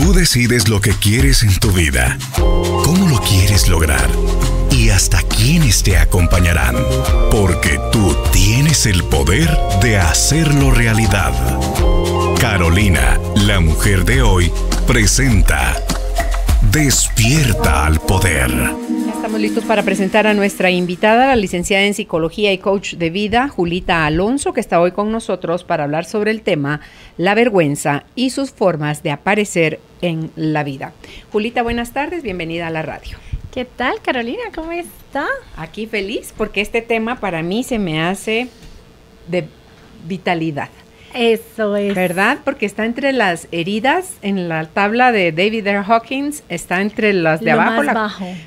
Tú decides lo que quieres en tu vida, cómo lo quieres lograr y hasta quiénes te acompañarán, porque tú tienes el poder de hacerlo realidad. Carolina, la mujer de hoy, presenta Despierta al Poder. Estamos listos para presentar a nuestra invitada, la licenciada en Psicología y Coach de Vida, Julita Alonso, que está hoy con nosotros para hablar sobre el tema la vergüenza y sus formas de aparecer en la vida. Julita, buenas tardes, bienvenida a la radio. ¿Qué tal, Carolina? ¿Cómo está? Aquí feliz porque este tema para mí se me hace de vitalidad. Eso es. ¿Verdad? Porque está entre las heridas, en la tabla de David R. Hawkins, está entre las de abajo,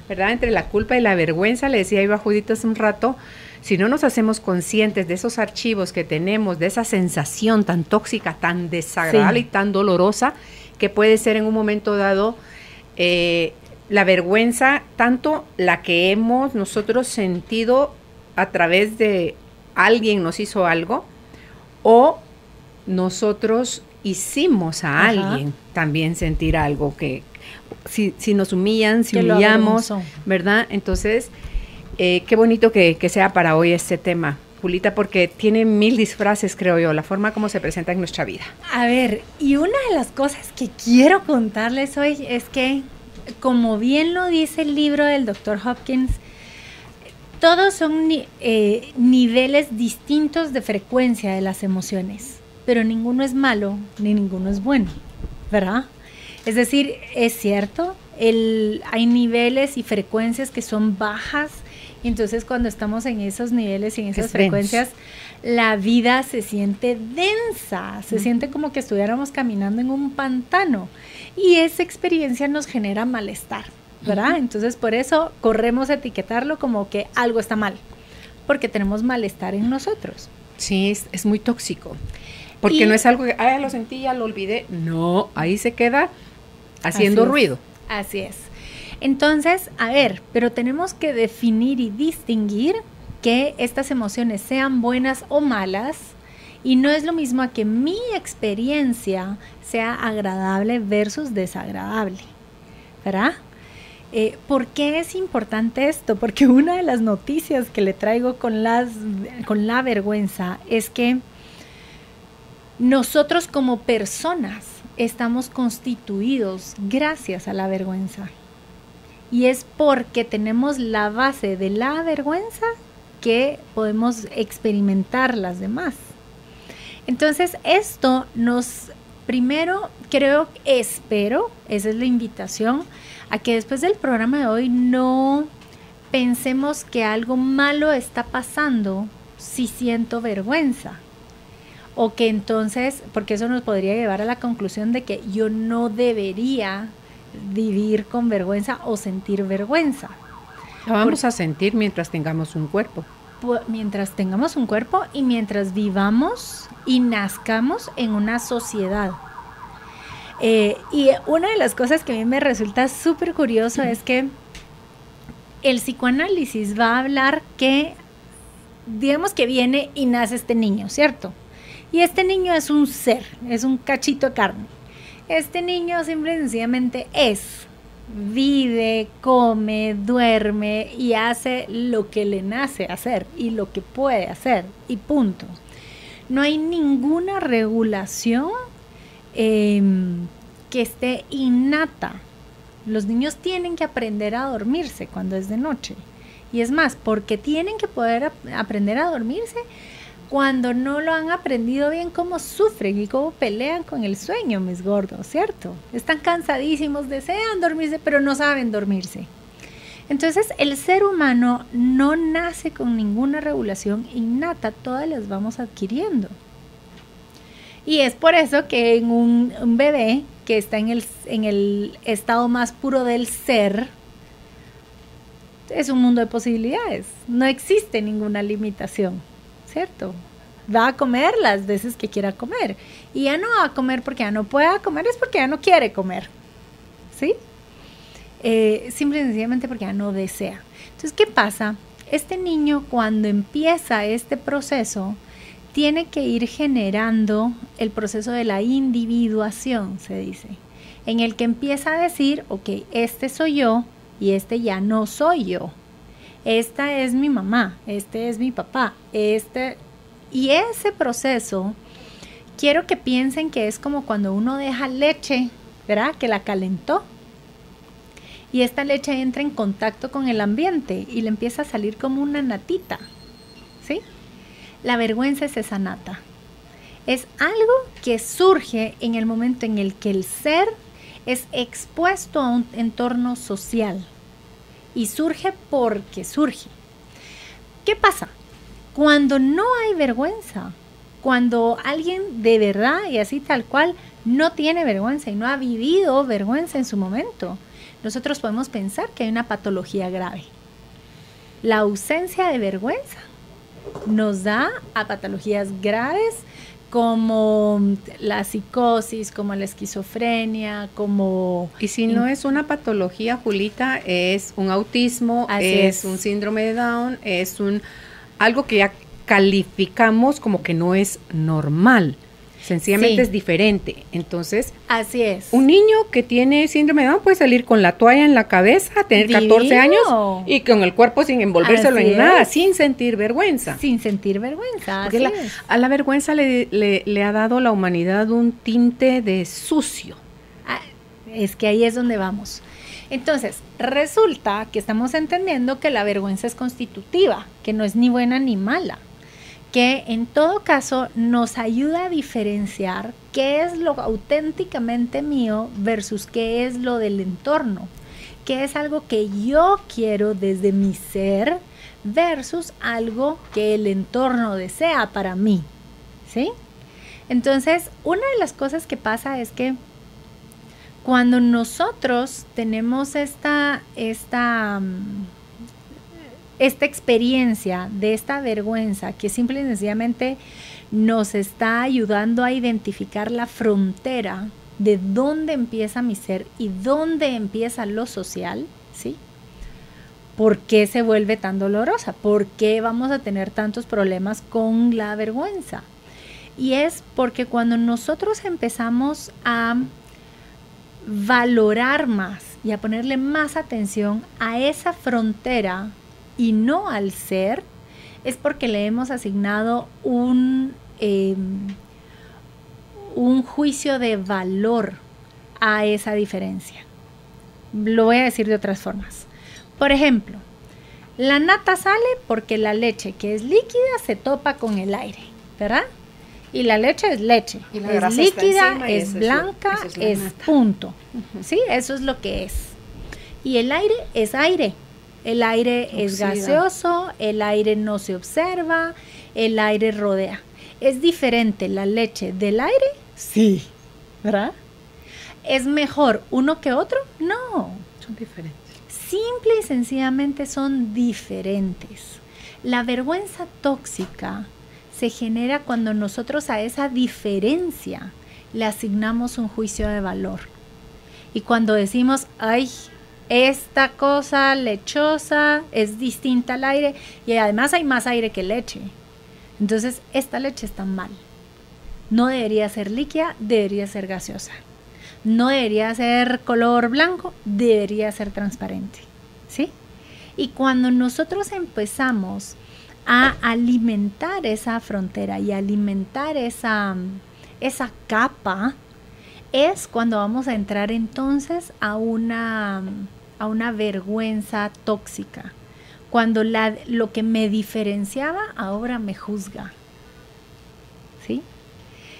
¿verdad? Entre la culpa y la vergüenza. Le decía yo a Judith hace un rato, si no nos hacemos conscientes de esos archivos que tenemos, de esa sensación tan tóxica, tan desagradable y tan dolorosa, que puede ser en un momento dado la vergüenza, tanto la que hemos nosotros sentido a través de alguien nos hizo algo, o nosotros hicimos a alguien también sentir algo, que si nos humillan, si humillamos, ¿verdad? Entonces, qué bonito que sea para hoy este tema, Julita, porque tiene 1000 disfraces, creo yo, la forma como se presenta en nuestra vida. A ver, y una de las cosas que quiero contarles hoy es que, como bien lo dice el libro del Dr. Hopkins, todos son niveles distintos de frecuencia de las emociones, pero ninguno es malo ni ninguno es bueno, ¿verdad? Es decir, es cierto, hay niveles y frecuencias que son bajas, y entonces cuando estamos en esos niveles y en esas frecuencias, la vida se siente densa, se siente como que estuviéramos caminando en un pantano, y esa experiencia nos genera malestar, ¿verdad? Entonces por eso corremos a etiquetarlo como que algo está mal, porque tenemos malestar en nosotros. Sí, es muy tóxico. Porque no es algo que, lo sentí, ya lo olvidé. No, ahí se queda haciendo ruido. Así es. Entonces, a ver, pero tenemos que definir y distinguir que estas emociones sean buenas o malas, y no es lo mismo a que mi experiencia sea agradable versus desagradable, ¿verdad? ¿Por qué es importante esto? Porque una de las noticias que le traigo con la vergüenza es que nosotros como personas estamos constituidos gracias a la vergüenza. Y es porque tenemos la base de la vergüenza que podemos experimentar las demás. Entonces esto primero espero, esa es la invitación, a que después del programa de hoy no pensemos que algo malo está pasando si siento vergüenza. O que entonces, porque eso nos podría llevar a la conclusión de que yo no debería vivir con vergüenza o sentir vergüenza. La vamos a sentir mientras tengamos un cuerpo. Mientras tengamos un cuerpo y mientras vivamos y nazcamos en una sociedad. Y una de las cosas que a mí me resulta súper curioso es que el psicoanálisis va a hablar que, digamos que viene y nace este niño, ¿cierto? Y este niño es un ser, es un cachito de carne. Este niño simple y sencillamente vive, come, duerme y hace lo que le nace hacer y lo que puede hacer y punto. No hay ninguna regulación que esté innata. Los niños tienen que aprender a dormirse cuando es de noche. Y es más, porque tienen que poder aprender a dormirse, cuando no lo han aprendido bien, cómo sufren y cómo pelean con el sueño, mis gordos, ¿cierto? Están cansadísimos, desean dormirse, pero no saben dormirse. Entonces, el ser humano no nace con ninguna regulación innata, todas las vamos adquiriendo. Y es por eso que en un bebé que está en el estado más puro del ser, es un mundo de posibilidades, no existe ninguna limitación, ¿cierto? Va a comer las veces que quiera comer, y ya no va a comer porque ya no pueda comer, es porque ya no quiere comer, ¿sí? Simple y sencillamente porque ya no desea. Entonces, ¿qué pasa? Este niño, cuando empieza este proceso, tiene que ir generando el proceso de la individuación, se dice. en el que empieza a decir, ok, este soy yo y este ya no soy yo. Esta es mi mamá, este es mi papá, y ese proceso, quiero que piensen que es como cuando uno deja leche, ¿verdad? Que la calentó. Y esta leche entra en contacto con el ambiente y le empieza a salir como una natita, ¿sí? La vergüenza es esa nata. Es algo que surge en el momento en el que el ser es expuesto a un entorno social. Y surge porque surge. ¿Qué pasa? Cuando no hay vergüenza, cuando alguien de verdad y así tal cual no tiene vergüenza y no ha vivido vergüenza en su momento, nosotros podemos pensar que hay una patología grave. La ausencia de vergüenza nos da a patologías graves como la psicosis, como la esquizofrenia, como... Y si no es una patología, Julita, es un autismo, es un síndrome de Down, es algo que ya calificamos como que no es normal. Sencillamente es diferente. Entonces, así es. Un niño que tiene síndrome de Down puede salir con la toalla en la cabeza, tener 14 años y con el cuerpo sin envolvérselo en nada, sin sentir vergüenza. Sin sentir vergüenza. Porque a la vergüenza le ha dado a la humanidad un tinte de sucio. Es que ahí es donde vamos. Entonces, resulta que estamos entendiendo que la vergüenza es constitutiva, que no es ni buena ni mala, que en todo caso nos ayuda a diferenciar qué es lo auténticamente mío versus qué es lo del entorno, qué es algo que yo quiero desde mi ser versus algo que el entorno desea para mí, ¿sí? Entonces, una de las cosas que pasa es que cuando nosotros tenemos esta experiencia de esta vergüenza que simple y sencillamente nos está ayudando a identificar la frontera de dónde empieza mi ser y dónde empieza lo social, ¿sí? ¿Por qué se vuelve tan dolorosa? ¿Por qué vamos a tener tantos problemas con la vergüenza? Y es porque cuando nosotros empezamos a valorar más y a ponerle más atención a esa frontera y no al ser, es porque le hemos asignado un juicio de valor a esa diferencia. Lo voy a decir de otras formas. Por ejemplo, la nata sale porque la leche que es líquida se topa con el aire, ¿verdad? Y la leche, es líquida, es blanca, es punto. ¿Sí? Eso es lo que es. Y el aire es aire. El aire es gaseoso, el aire no se observa, el aire rodea. ¿Es diferente la leche del aire? Sí. ¿Verdad? ¿Es mejor uno que otro? No. Son diferentes. Simple y sencillamente son diferentes. La vergüenza tóxica se genera cuando nosotros a esa diferencia le asignamos un juicio de valor. Y cuando decimos, ay, esta cosa lechosa es distinta al aire y además hay más aire que leche. Entonces, esta leche está mal. No debería ser líquida, debería ser gaseosa. No debería ser color blanco, debería ser transparente. ¿Sí? Y cuando nosotros empezamos a alimentar esa frontera y alimentar esa capa, es cuando vamos a entrar entonces a una vergüenza tóxica. Cuando lo que me diferenciaba ahora me juzga. ¿Sí?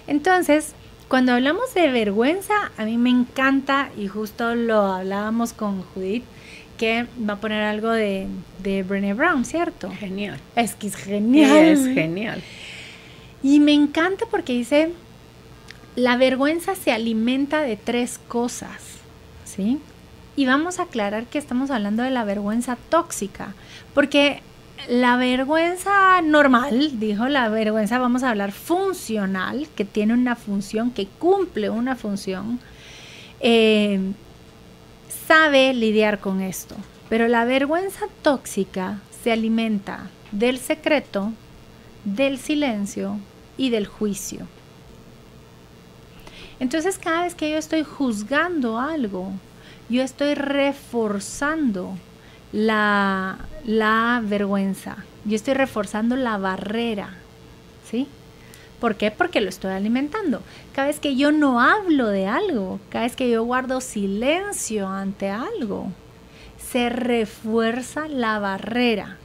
Entonces, cuando hablamos de vergüenza, a mí me encanta, y justo lo hablábamos con Judith, que va a poner algo de Brené Brown, ¿cierto? Genial. Es que es genial. Es genial. Y me encanta porque dice, la vergüenza se alimenta de 3 cosas, ¿sí? Y vamos a aclarar que estamos hablando de la vergüenza tóxica, porque la vergüenza normal, dijo, la vergüenza, vamos a hablar funcional, que tiene una función, que cumple una función, sabe lidiar con esto. Pero la vergüenza tóxica se alimenta del secreto, del silencio y del juicio. Entonces cada vez que yo estoy juzgando algo, yo estoy reforzando la vergüenza, yo estoy reforzando la barrera, ¿sí? ¿Por qué? Porque lo estoy alimentando. Cada vez que yo no hablo de algo, cada vez que yo guardo silencio ante algo, se refuerza la barrera.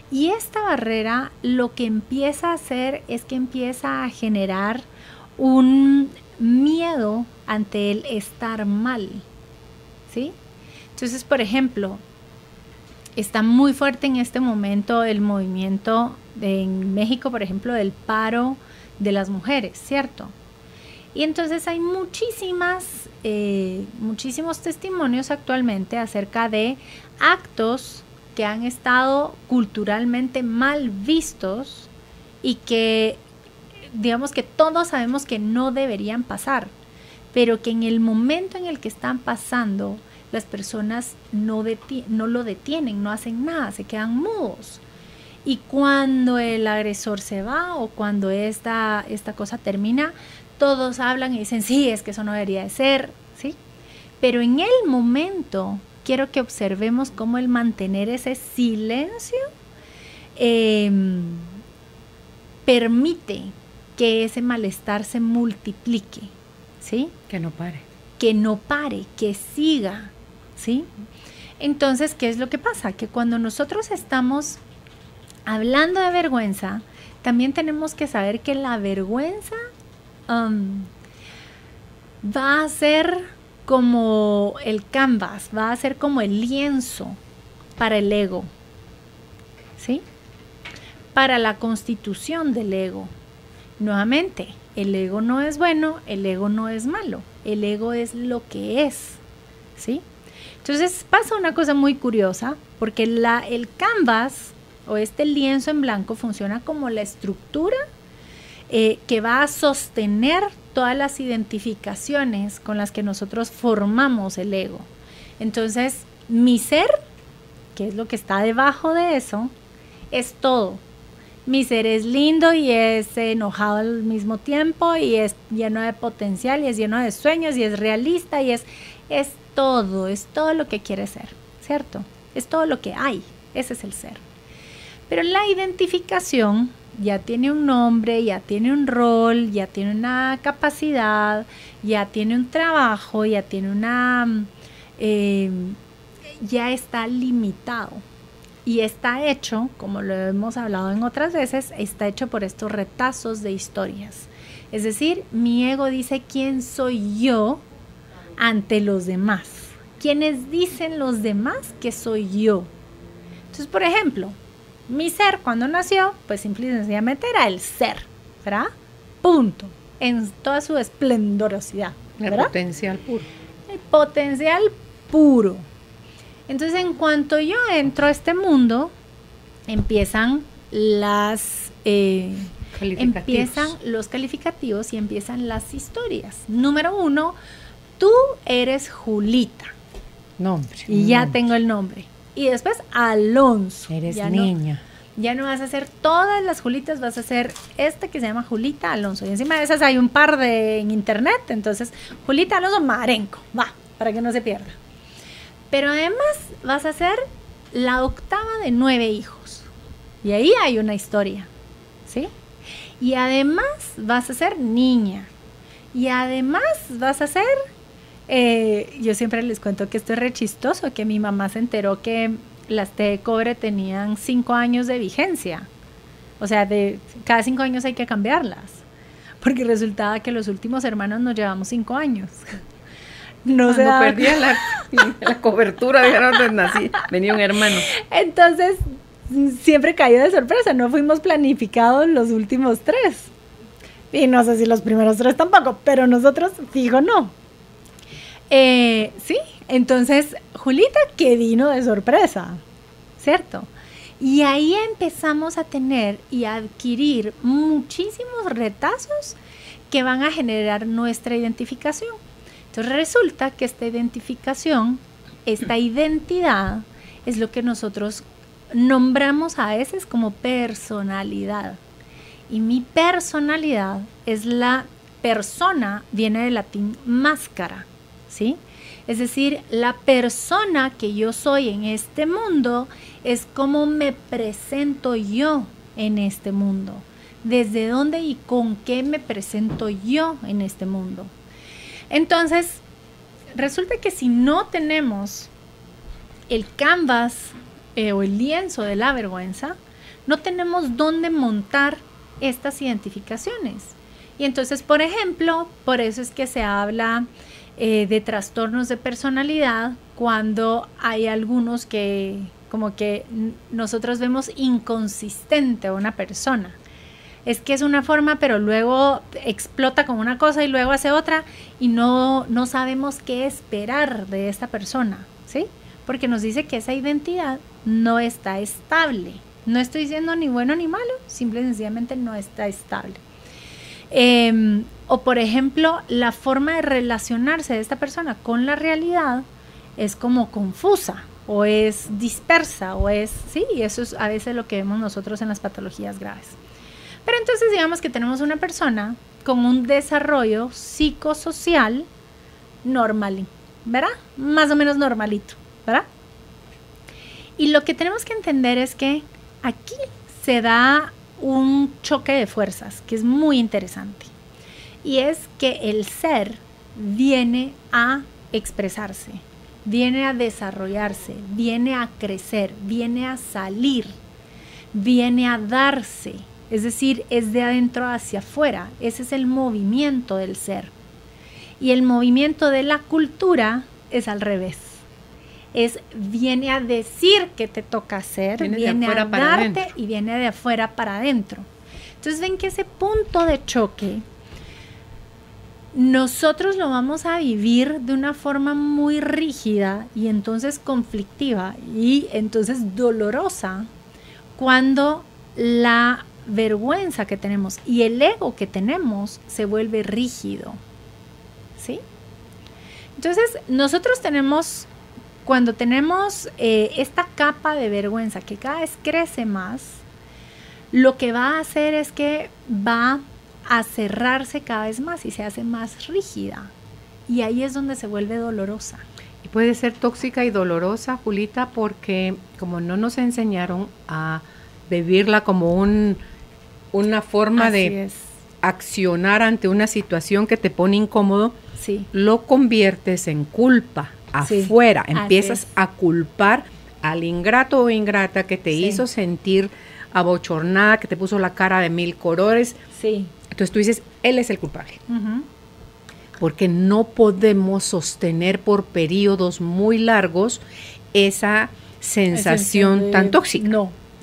Y esta barrera lo que empieza a hacer es que empieza a generar un miedo ante el estar mal, ¿sí? Entonces, por ejemplo, está muy fuerte en este momento el movimiento en México, por ejemplo, del paro de las mujeres, ¿cierto? Y entonces hay muchísimos testimonios actualmente acerca de actos que han estado culturalmente mal vistos y que, digamos que todos sabemos que no deberían pasar, pero que en el momento en el que están pasando, las personas no lo detienen, no hacen nada, se quedan mudos. Y cuando el agresor se va o cuando esta cosa termina, todos hablan y dicen, sí, es que eso no debería de ser, ¿sí? Pero en el momento, quiero que observemos cómo el mantener ese silencio permite que ese malestar se multiplique, ¿sí? Que no pare. Que no pare, que siga, ¿sí? Entonces, ¿qué es lo que pasa? Que cuando nosotros estamos hablando de vergüenza, también tenemos que saber que la vergüenza va a ser como el canvas, va a ser como el lienzo para el ego, ¿sí? Para la constitución del ego. Nuevamente, el ego no es bueno, el ego no es malo, el ego es lo que es, ¿sí? Entonces pasa una cosa muy curiosa, porque el canvas o este lienzo en blanco funciona como la estructura que va a sostener todas las identificaciones con las que nosotros formamos el ego. Entonces, mi ser, que es lo que está debajo de eso, es todo. Mi ser es lindo y es enojado al mismo tiempo y es lleno de potencial y es lleno de sueños y es realista y es todo lo que quiere ser, ¿cierto? Es todo lo que hay, ese es el ser. Pero la identificación ya tiene un nombre, ya tiene un rol, ya tiene una capacidad, ya tiene un trabajo, ya tiene ya está limitado. Y está hecho, como lo hemos hablado en otras veces, está hecho por estos retazos de historias. Es decir, mi ego dice quién soy yo ante los demás. ¿Quiénes dicen los demás que soy yo? Entonces, por ejemplo, mi ser cuando nació, pues simple y sencillamente era el ser, ¿verdad? Punto. En toda su esplendorosidad, ¿verdad? El potencial puro. El potencial puro. Entonces, en cuanto yo entro a este mundo, empiezan los calificativos y empiezan las historias. Número 1, tú eres Julita. Nombre. Y ya tengo el nombre. Y después Alonso. Eres niña. Ya no vas a hacer todas las Julitas, vas a hacer que se llama Julita Alonso. Y encima de esas hay un par en internet. Entonces, Julita Alonso Marenco. Va, para que no se pierda. Pero además vas a ser la octava de 9 hijos. Y ahí hay una historia, ¿sí? Y además vas a ser niña. Y además vas a ser... yo siempre les cuento que esto es re chistoso, que mi mamá se enteró que las té de cobre tenían 5 años de vigencia. O sea, cada 5 años hay que cambiarlas. Porque resultaba que los últimos hermanos nos llevamos 5 años. No perdía la cobertura, ya no nací, venía un hermano. Entonces, siempre cayó de sorpresa, no fuimos planificados los últimos 3. Y no sé si los primeros 3 tampoco, pero nosotros, fijo, no. Sí, entonces, Julita, que vino de sorpresa, ¿cierto? Y ahí empezamos a tener y a adquirir muchísimos retazos que van a generar nuestra identificación. Entonces resulta que esta identificación, esta identidad, es lo que nosotros nombramos a veces como personalidad. Y mi personalidad es la persona viene del latín máscara, ¿sí? Es decir, la persona que yo soy en este mundo es cómo me presento yo en este mundo. Desde dónde y con qué me presento yo en este mundo. Entonces, resulta que si no tenemos el canvas o el lienzo de la vergüenza, no tenemos dónde montar estas identificaciones. Y entonces, por ejemplo, por eso es que se habla de trastornos de personalidad cuando hay algunos que como que nosotros vemos inconsistente a una persona. Es que es una forma, pero luego explota con una cosa y luego hace otra y no sabemos qué esperar de esta persona, ¿sí? Porque nos dice que esa identidad no está estable. No estoy diciendo ni bueno ni malo, simple y sencillamente no está estable. O por ejemplo, la forma de relacionarse de esta persona con la realidad es como confusa o es dispersa o es, sí, y eso es a veces lo que vemos nosotros en las patologías graves. Pero entonces digamos que tenemos una persona con un desarrollo psicosocial normal, ¿verdad? Más o menos normalito, ¿verdad? Y lo que tenemos que entender es que aquí se da un choque de fuerzas que es muy interesante. Y es que el ser viene a expresarse, viene a desarrollarse, viene a crecer, viene a salir, viene a darse. Es decir, es de adentro hacia afuera. Ese es el movimiento del ser. Y el movimiento de la cultura es al revés. Viene a decir que te toca hacer, viene a darte y viene de afuera para adentro. Entonces ven que ese punto de choque nosotros lo vamos a vivir de una forma muy rígida y entonces conflictiva y entonces dolorosa cuando la vergüenza que tenemos y el ego que tenemos se vuelve rígido, ¿sí? Entonces nosotros tenemos, cuando tenemos esta capa de vergüenza que cada vez crece más, lo que va a hacer es que va a cerrarse cada vez más y se hace más rígida y ahí es donde se vuelve dolorosa. Y puede ser tóxica y dolorosa, Julita, porque como no nos enseñaron a vivirla como una forma de accionar ante una situación que te pone incómodo, sí, lo conviertes en culpa afuera, empiezas a culpar al ingrato o ingrata que te hizo sentir abochornada, que te puso la cara de 1000 colores. Sí. Entonces tú dices, él es el culpable. Porque no podemos sostener por periodos muy largos esa sensación tan tóxica.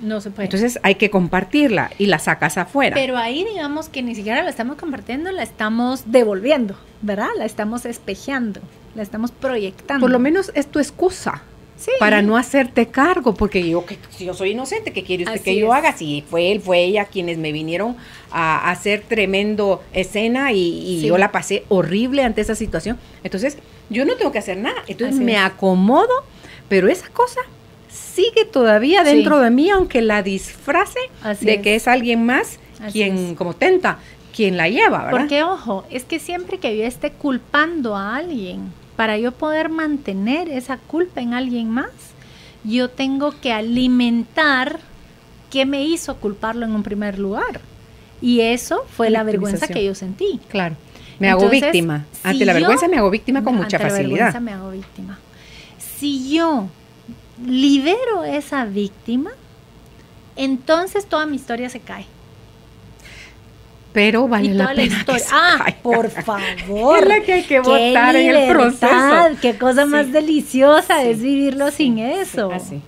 No se puede. Entonces hay que compartirla y la sacas afuera. Pero ahí digamos que ni siquiera la estamos compartiendo, la estamos devolviendo, ¿verdad? La estamos espejeando, la estamos proyectando. Por lo menos es tu excusa. Sí. Para no hacerte cargo, porque si yo soy inocente, ¿qué quiere usted que yo haga? Si fue él, fue ella quienes me vinieron a hacer tremendo escena y yo la pasé horrible ante esa situación. Entonces, yo no tengo que hacer nada. Entonces, me acomodo, pero esa cosa sigue todavía dentro de mí, aunque la disfrace que es alguien más quien, como tenta, quien la lleva, ¿verdad? Porque, ojo, es que siempre que yo esté culpando a alguien, para yo poder mantener esa culpa en alguien más, yo tengo que alimentar qué me hizo culparlo en un primer lugar. Y eso fue la vergüenza que yo sentí. Claro. Me hago víctima. Ante la vergüenza me hago víctima con mucha facilidad. Ante la vergüenza me hago víctima. Si yo libero esa víctima, entonces toda mi historia se cae. Pero vale la pena. Por favor. Es la que hay que votar en el proceso. Qué cosa más deliciosa es vivirlo sin eso. Así.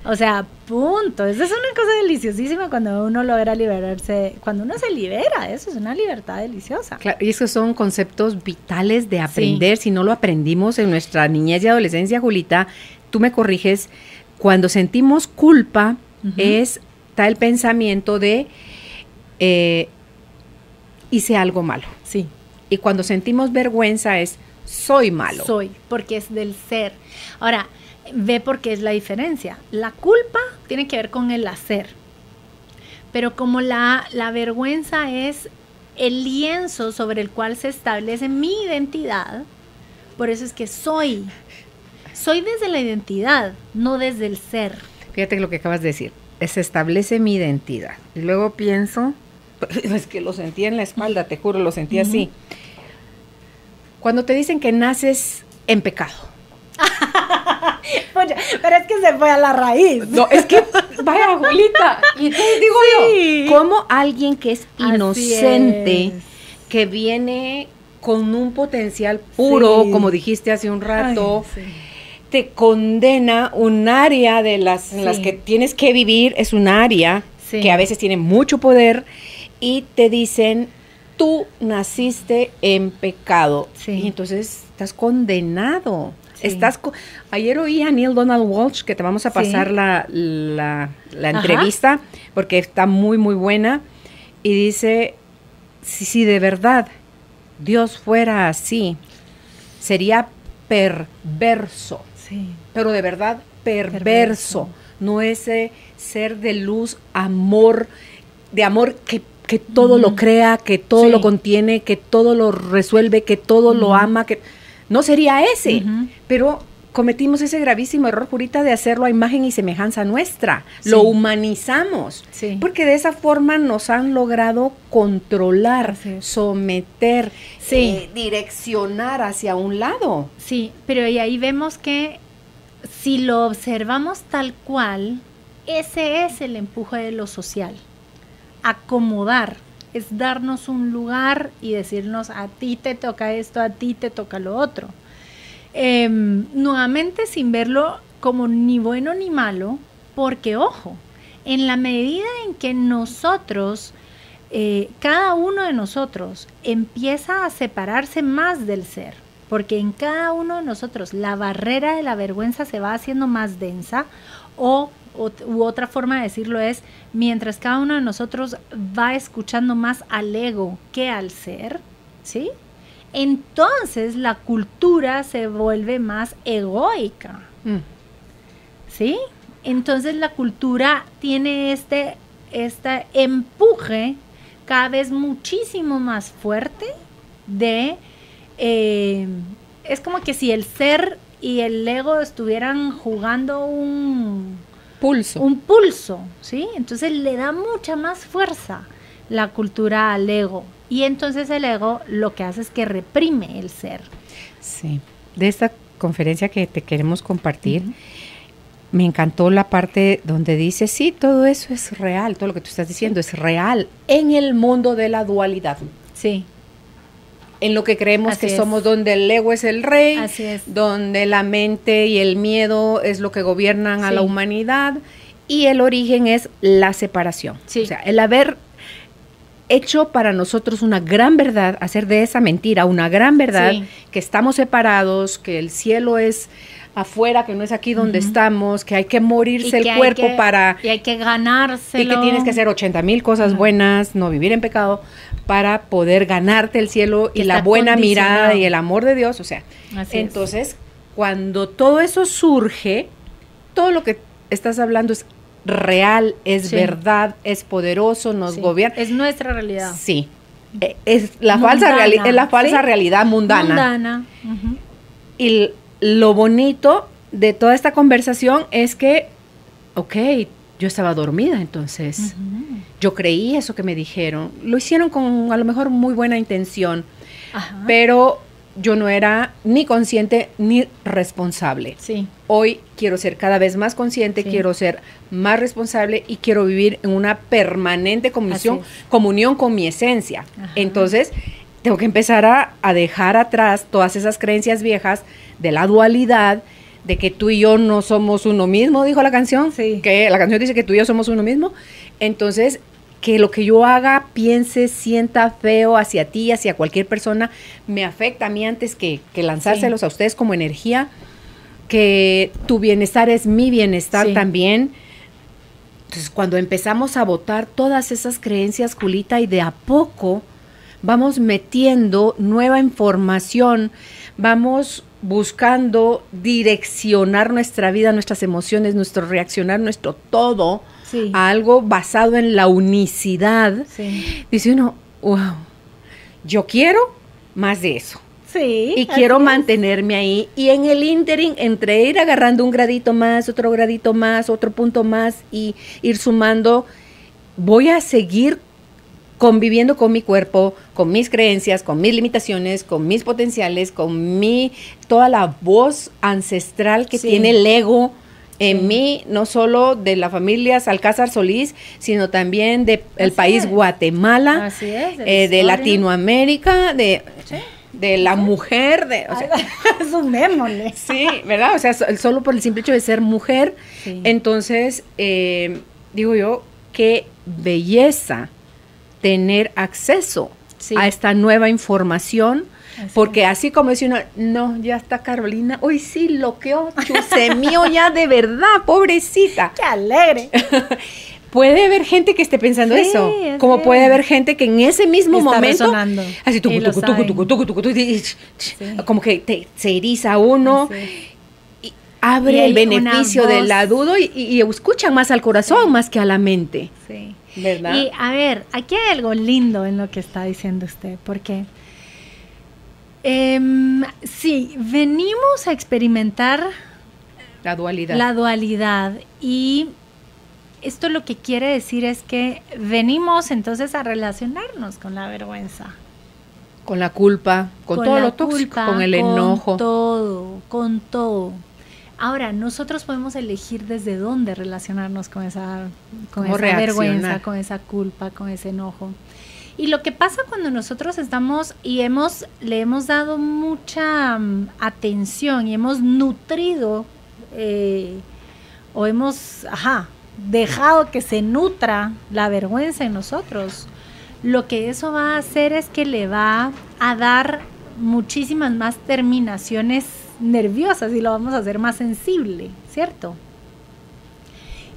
O sea, punto. Esa es una cosa deliciosísima cuando uno logra liberarse. Cuando uno se libera, eso es una libertad deliciosa. Claro, y esos son conceptos vitales de aprender. Si no lo aprendimos en nuestra niñez y adolescencia, Julita, tú me corriges. Cuando sentimos culpa, está el pensamiento de hice algo malo. Sí. Y cuando sentimos vergüenza es soy malo. Soy, porque es del ser. Ahora, ve por qué es la diferencia. La culpa tiene que ver con el hacer. Pero como la vergüenza es el lienzo sobre el cual se establece mi identidad. Por eso es que soy desde la identidad, no desde el ser. Fíjate lo que acabas de decir, se establece mi identidad. Y luego pienso, es que lo sentí en la espalda, te juro, lo sentí así. Cuando te dicen que naces en pecado. Pero es que se fue a la raíz. No, es que, vaya, Julita, y entonces digo yo, ¿cómo alguien que es inocente, que viene con un potencial puro, como dijiste hace un rato, te condena un área de las en las que tienes que vivir, es un área que a veces tiene mucho poder, y te dicen, tú naciste en pecado, y entonces estás condenado. Ayer oí a Neale Donald Walsch, que te vamos a pasar la entrevista, porque está muy, muy buena, y dice, si de verdad Dios fuera así, sería perverso, pero de verdad perverso. No ese ser de luz, amor, de amor que todo lo crea, que todo lo contiene, que todo lo resuelve, que todo lo ama, que no sería ese, pero cometimos ese gravísimo error, Julita, de hacerlo a imagen y semejanza nuestra. Lo humanizamos, porque de esa forma nos han logrado controlar, someter, direccionar hacia un lado. Sí, pero y ahí vemos que si lo observamos tal cual, ese es el empuje de lo social. Acomodar, es darnos un lugar y decirnos, a ti te toca esto, a ti te toca lo otro. Nuevamente sin verlo como ni bueno ni malo, porque ojo, en la medida en que nosotros, cada uno de nosotros empieza a separarse más del ser, porque en cada uno de nosotros la barrera de la vergüenza se va haciendo más densa, u otra forma de decirlo es, mientras cada uno de nosotros va escuchando más al ego que al ser, ¿sí? Entonces la cultura se vuelve más egoica, ¿sí? Entonces la cultura tiene este empuje cada vez muchísimo más fuerte de, es como que si el ser y el ego estuvieran jugando un pulso, ¿sí? Entonces le da mucha más fuerza la cultura al ego. Y entonces el ego lo que hace es que reprime el ser. Sí. De esta conferencia que te queremos compartir, me encantó la parte donde dice, sí, todo eso es real, todo lo que tú estás diciendo es real en el mundo de la dualidad. Sí. En lo que creemos que somos, donde el ego es el rey, donde la mente y el miedo es lo que gobiernan a la humanidad, y el origen es la separación. O sea, el haber hecho para nosotros una gran verdad, hacer de esa mentira una gran verdad, que estamos separados, que el cielo es afuera, que no es aquí donde estamos, que hay que morirse el cuerpo y hay que ganárselo. Y que tienes que hacer 80,000 cosas buenas, no vivir en pecado, para poder ganarte el cielo y la buena mirada y el amor de Dios. O sea, entonces, cuando todo eso surge, todo lo que estás hablando es real, es verdad, es poderoso, nos gobierna. Es nuestra realidad. Sí. Es la falsa realidad mundana. Y lo bonito de toda esta conversación es que, yo estaba dormida, entonces yo creí eso que me dijeron. Lo hicieron con a lo mejor muy buena intención, pero yo no era ni consciente ni responsable. Hoy quiero ser cada vez más consciente, quiero ser más responsable y quiero vivir en una permanente comunión con mi esencia. Entonces, tengo que empezar a dejar atrás todas esas creencias viejas de la dualidad, de que tú y yo no somos uno mismo, dijo la canción, que la canción dice que tú y yo somos uno mismo. Entonces, que lo que yo haga, piense, sienta feo hacia ti, hacia cualquier persona, me afecta a mí antes que lanzárselos a ustedes como energía, que tu bienestar es mi bienestar también. Entonces, cuando empezamos a botar todas esas creencias, Julita, y de a poco vamos metiendo nueva información, vamos buscando direccionar nuestra vida, nuestras emociones, nuestro reaccionar, nuestro todo, a algo basado en la unicidad. Dice uno, wow, yo quiero más de eso. Sí. Y quiero mantenerme ahí. Y en el ínterin, entre ir agarrando un gradito más, otro gradito más, otro punto más y ir sumando, voy a seguir conviviendo con mi cuerpo, con mis creencias, con mis limitaciones, con mis potenciales, con toda la voz ancestral que tiene el ego en mí, no solo de la familia Salcázar Solís, sino también del país Guatemala, de Latinoamérica, de la mujer, o sea, sumémosle. Sí, ¿verdad? O sea, solo por el simple hecho de ser mujer. Sí. Entonces, digo yo, qué belleza tener acceso a esta nueva información, porque así como dice uno, no, ya está Carolina, hoy sí loqueó, se mío ya de verdad, pobrecita. ¡Qué alegre! Puede haber gente que esté pensando eso, como puede haber gente que en ese mismo está momento, resonando, así como que se eriza uno, y abre el beneficio de la duda y escuchan más al corazón más que a la mente. Sí. ¿Verdad? Y a ver, aquí hay algo lindo en lo que está diciendo usted, porque sí, venimos a experimentar la dualidad y esto lo que quiere decir es que venimos entonces a relacionarnos con la vergüenza. Con la culpa, con todo lo tóxico, con el enojo. Con todo. Ahora, nosotros podemos elegir desde dónde relacionarnos con esa vergüenza, con esa culpa, con ese enojo. Y lo que pasa cuando nosotros estamos y le hemos dado mucha atención y hemos nutrido o hemos dejado que se nutra la vergüenza en nosotros, lo que eso va a hacer es que le va a dar muchísimas más terminaciones nerviosas y lo vamos a hacer más sensible, ¿cierto?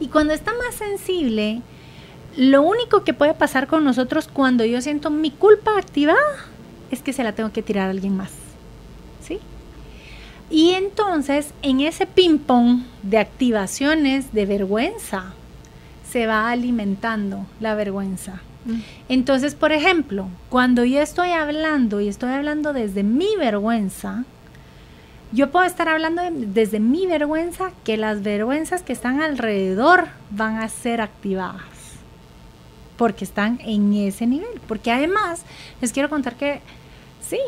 Y cuando está más sensible, lo único que puede pasar con nosotros cuando yo siento mi culpa activada es que se la tengo que tirar a alguien más, ¿sí? Y entonces, en ese ping-pong de activaciones de vergüenza, se va alimentando la vergüenza. Entonces, por ejemplo, cuando yo estoy hablando y estoy hablando desde mi vergüenza, yo puedo estar hablando desde mi vergüenza que las vergüenzas que están alrededor van a ser activadas porque están en ese nivel. Porque además, les quiero contar que sí,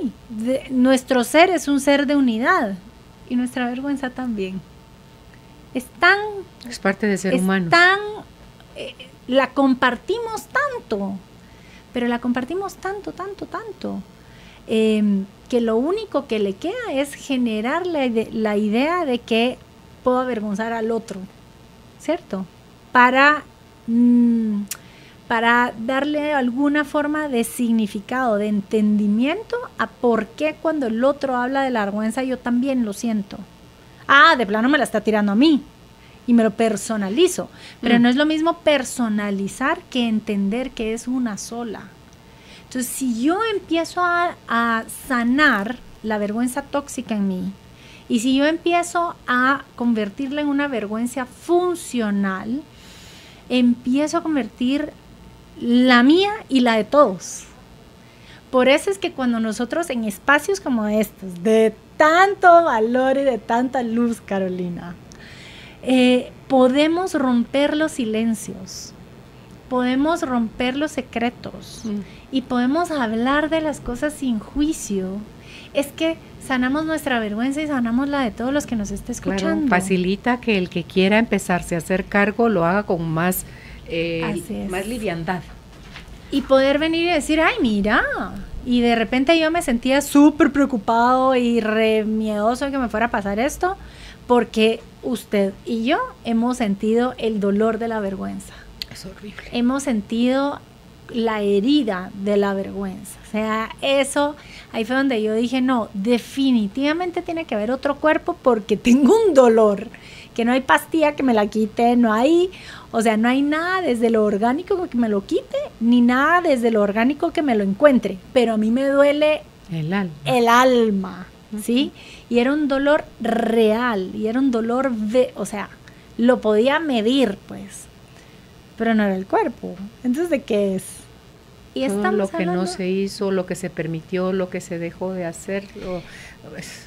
nuestro ser es un ser de unidad y nuestra vergüenza también. Es parte del ser humano. La compartimos tanto, pero la compartimos tanto, que lo único que le queda es generar la idea de que puedo avergonzar al otro, ¿cierto? Para darle alguna forma de significado, de entendimiento a por qué cuando el otro habla de la vergüenza yo también lo siento. De plano me la está tirando a mí y me lo personalizo, pero no es lo mismo personalizar que entender que es una sola. Entonces, si yo empiezo a sanar la vergüenza tóxica en mí, y si yo empiezo a convertirla en una vergüenza funcional, empiezo a convertir la mía y la de todos. Por eso es que cuando nosotros en espacios como estos, de tanto valor y de tanta luz, Carolina, podemos romper los silencios, podemos romper los secretos y podemos hablar de las cosas sin juicio, es que sanamos nuestra vergüenza y sanamos la de todos los que nos esté escuchando. Claro, facilita que el que quiera empezarse a hacer cargo lo haga con más liviandad. Y poder venir y decir, ay, mira, y de repente yo me sentía súper preocupado y re miedoso de que me fuera a pasar esto, porque usted y yo hemos sentido el dolor de la vergüenza. Es horrible. Hemos sentido la herida de la vergüenza. O sea, eso, ahí fue donde yo dije, no, definitivamente tiene que haber otro cuerpo porque tengo un dolor, que no hay pastilla que me la quite, no hay nada desde lo orgánico que me lo quite, ni nada desde lo orgánico que me lo encuentre, pero a mí me duele el alma, ¿sí? Y era un dolor real, y era un dolor, lo podía medir, pues, pero no era el cuerpo. Entonces, ¿de qué es? Y todo lo que no se hizo, lo que se permitió, lo que se dejó de hacer,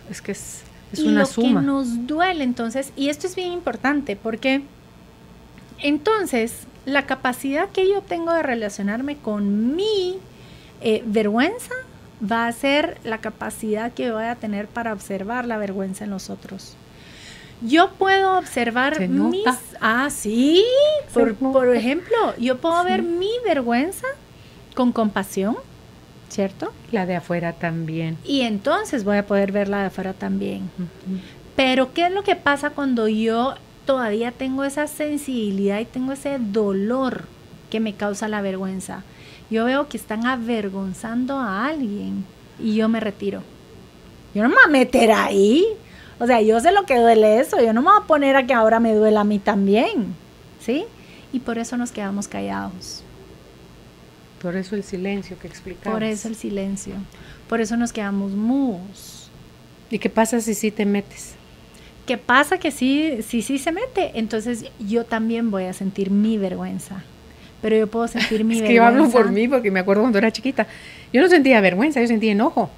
es que es una suma. Y lo que nos duele entonces, y esto es bien importante, porque entonces la capacidad que yo tengo de relacionarme con mi vergüenza va a ser la capacidad que voy a tener para observar la vergüenza en los otros. Yo puedo observar mis... sí, por ejemplo, yo puedo ver mi vergüenza con compasión, ¿cierto? La de afuera también. Y entonces voy a poder ver la de afuera también. Pero ¿qué es lo que pasa cuando yo todavía tengo esa sensibilidad y tengo ese dolor que me causa la vergüenza? Yo veo que están avergonzando a alguien y yo me retiro. Yo no me voy a meter ahí. O sea, yo sé lo que duele eso. Yo no me voy a poner a que ahora me duela a mí también, ¿sí? Y por eso nos quedamos callados. Por eso el silencio que explicabas. Por eso el silencio. Por eso nos quedamos mudos. ¿Y qué pasa si sí te metes? ¿Qué pasa que sí se mete? Entonces yo también voy a sentir mi vergüenza. Pero yo puedo sentir mi vergüenza. Es que yo hablo por mí porque me acuerdo cuando era chiquita. Yo no sentía vergüenza, yo sentía enojo.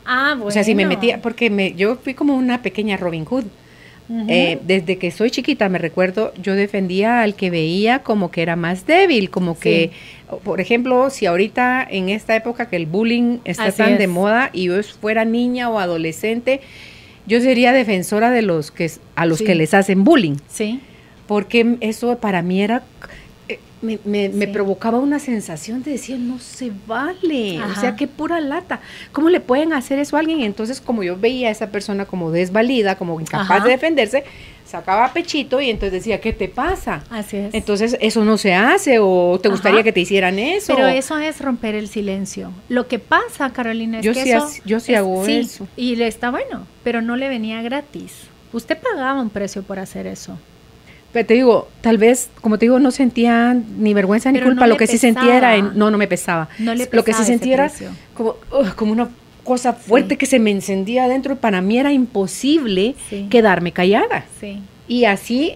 Bueno. O sea, si me metía, porque yo fui como una pequeña Robin Hood. Desde que soy chiquita, me recuerdo, yo defendía al que veía como que era más débil, como que, por ejemplo, si ahorita en esta época que el bullying está tan de moda y yo fuera niña o adolescente, yo sería defensora de los que a los que les hacen bullying. Sí. Porque eso para mí era... Me provocaba una sensación de decir, no se vale, o sea, qué pura lata, ¿cómo le pueden hacer eso a alguien? Entonces, como yo veía a esa persona como desvalida, como incapaz de defenderse, sacaba pechito y entonces decía, ¿qué te pasa? Así es. Entonces, eso no se hace, o te gustaría que te hicieran eso. Pero eso es romper el silencio. Lo que pasa, Carolina, es yo sí hago eso. Y está bueno, pero no le venía gratis. Usted pagaba un precio por hacer eso. Pero te digo, tal vez, como te digo, no sentía ni vergüenza ni culpa. Lo que sí sentía era, no me pesaba. No le pesaba. Lo que sí sentía era como una cosa fuerte que se me encendía adentro. Y para mí era imposible quedarme callada. Sí. Y así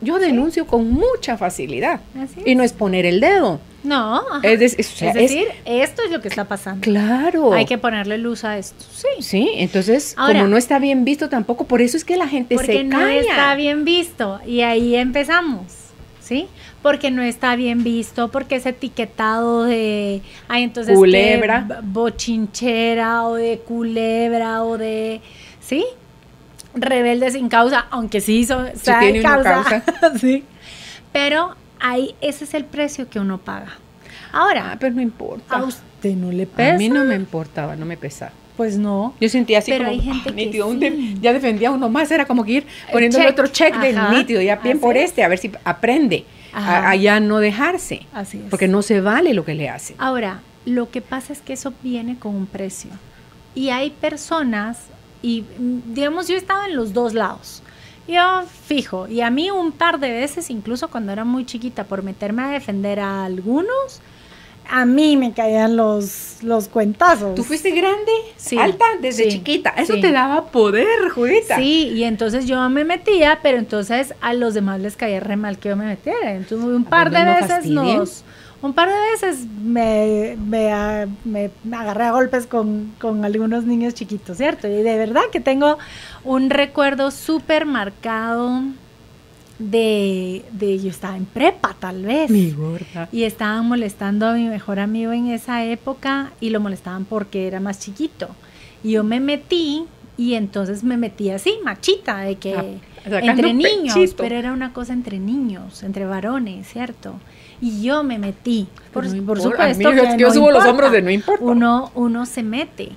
yo denuncio con mucha facilidad. Y no es poner el dedo. No, es decir, esto es lo que está pasando. Claro. Hay que ponerle luz a esto. Sí, entonces, ahora, como no está bien visto tampoco, por eso es que la gente se calla. Porque no está bien visto, y ahí empezamos, ¿sí? Porque no está bien visto, porque es etiquetado de, entonces, culebra, bochinchera, o de culebra, o de, ¿sí? Rebelde sin causa, aunque sí tiene una causa. Sí. Pero ese es el precio que uno paga. Ahora, pero no importa. A usted no le pesa. A mí no me importaba, no me pesaba. Pues no. Yo sentía así, pero como, hay gente nítido, ya defendía uno más, era como que ir poniéndole otro check de nítido, ya bien por a ver si aprende a ya no dejarse. Así es. Porque no se vale lo que le hacen. Ahora, lo que pasa es que eso viene con un precio. Y hay personas, y digamos, yo he estado en los dos lados. Yo fijo, y a mí un par de veces, incluso cuando era muy chiquita, por meterme a defender a algunos, a mí me caían los cuentazos. ¿Tú fuiste grande? Sí. ¿Alta? Desde chiquita. Eso te daba poder, Judita. Sí, y entonces yo me metía, pero entonces a los demás les caía re mal que yo me metiera. Entonces un par de veces me agarré a golpes con algunos niños chiquitos, ¿cierto? Y de verdad que tengo un recuerdo súper marcado de yo estaba en prepa, tal vez. Mi gorda. Y estaban molestando a mi mejor amigo en esa época y lo molestaban porque era más chiquito. Y yo me metí, y entonces me metí así, machita, de que entre niños, pero era una cosa entre niños, entre varones, ¿cierto? Y yo me metí, por supuesto que yo subo los hombros de no importa. Uno se mete.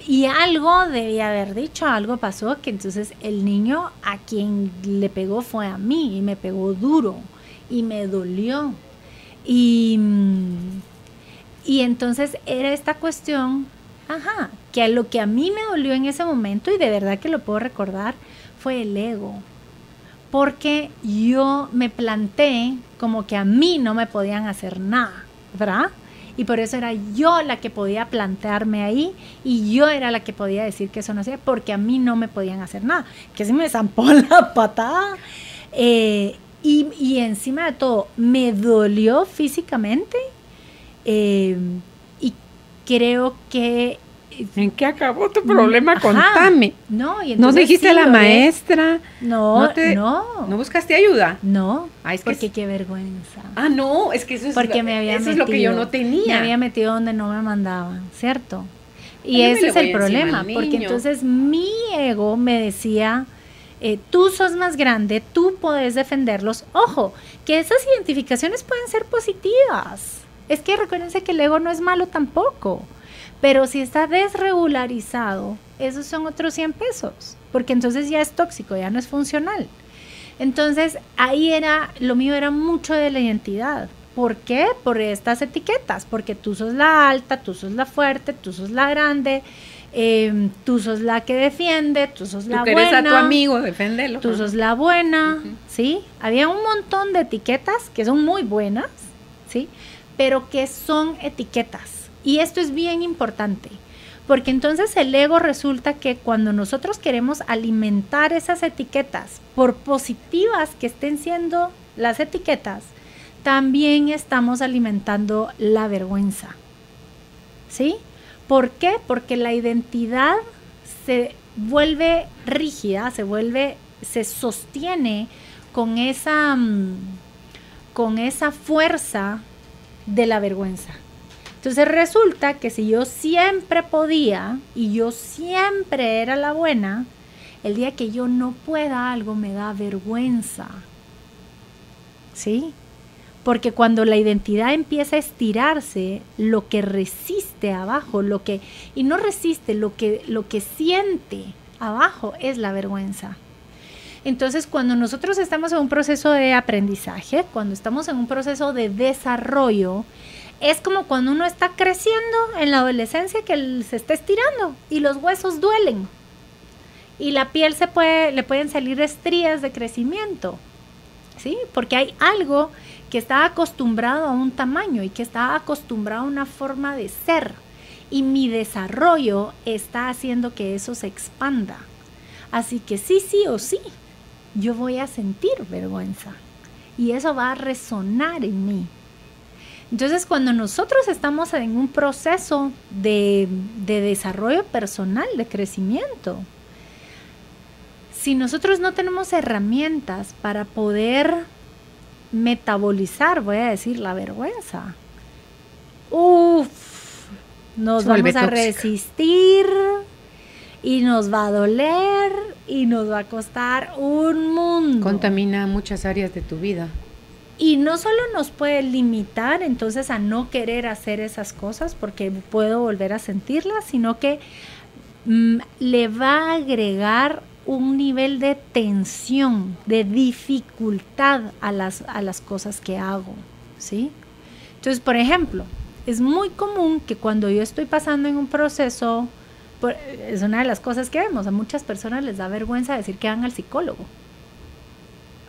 Y algo debía haber dicho, algo pasó, que entonces el niño a quien le pegó fue a mí, y me pegó duro, y me dolió. Y entonces era esta cuestión, que lo que a mí me dolió en ese momento, y de verdad que lo puedo recordar, fue el ego. Porque yo me planté como que a mí no me podían hacer nada, ¿verdad? Y por eso era yo la que podía plantearme ahí, y yo era la que podía decir que eso no hacía, porque a mí no me podían hacer nada. Que si me zampó la patada. Y encima de todo, me dolió físicamente y creo que... ¿En qué acabó tu problema? Contame. No, y ¿No dijiste a la maestra? No. ¿No buscaste ayuda? No, es porque qué vergüenza. No, es que eso es, eso es lo que yo no tenía. Me había metido donde no me mandaban, ¿cierto? Y ese es el problema, porque entonces mi ego me decía... tú sos más grande, tú podés defenderlos. Ojo, que esas identificaciones pueden ser positivas. Es que recuérdense que el ego no es malo tampoco. Pero si está desregularizado, esos son otros 100 pesos. Porque entonces ya es tóxico, ya no es funcional. Entonces ahí lo mío era mucho de la identidad. ¿Por qué? Por estas etiquetas. Porque tú sos la alta, tú sos la fuerte, tú sos la grande. Tú sos la que defiende, tú sos la buena. Tú querés a tu amigo, deféndelo. Tú sos la buena, ¿sí? Había un montón de etiquetas que son muy buenas, ¿sí? Pero que son etiquetas. Y esto es bien importante, porque entonces el ego resulta que cuando nosotros queremos alimentar esas etiquetas, por positivas que estén siendo las etiquetas, también estamos alimentando la vergüenza, ¿sí? ¿Por qué? Porque la identidad se vuelve rígida, se sostiene con esa fuerza de la vergüenza. Entonces resulta que si yo siempre podía y yo siempre era la buena, el día que yo no pueda algo me da vergüenza, ¿sí? Porque cuando la identidad empieza a estirarse, lo que resiste abajo, y no resiste, lo que siente abajo es la vergüenza. Entonces, cuando nosotros estamos en un proceso de aprendizaje, cuando estamos en un proceso de desarrollo, es como cuando uno está creciendo en la adolescencia que se está estirando y los huesos duelen. Y la piel le pueden salir estrías de crecimiento, ¿sí? Porque hay algo que está acostumbrado a un tamaño y que está acostumbrado a una forma de ser. Y mi desarrollo está haciendo que eso se expanda. Así que sí o sí, yo voy a sentir vergüenza. Y eso va a resonar en mí. Entonces, cuando nosotros estamos en un proceso de desarrollo personal, de crecimiento, si nosotros no tenemos herramientas para poder metabolizar, voy a decir, la vergüenza, nos vamos a resistir y nos va a doler y nos va a costar un mundo. Contamina muchas áreas de tu vida. Y no solo nos puede limitar entonces a no querer hacer esas cosas porque puedo volver a sentirlas, sino que le va a agregar un nivel de tensión, de dificultad a las cosas que hago, ¿sí? Entonces, por ejemplo, es muy común que cuando yo estoy pasando en un proceso, es una de las cosas que vemos, a muchas personas les da vergüenza decir que van al psicólogo,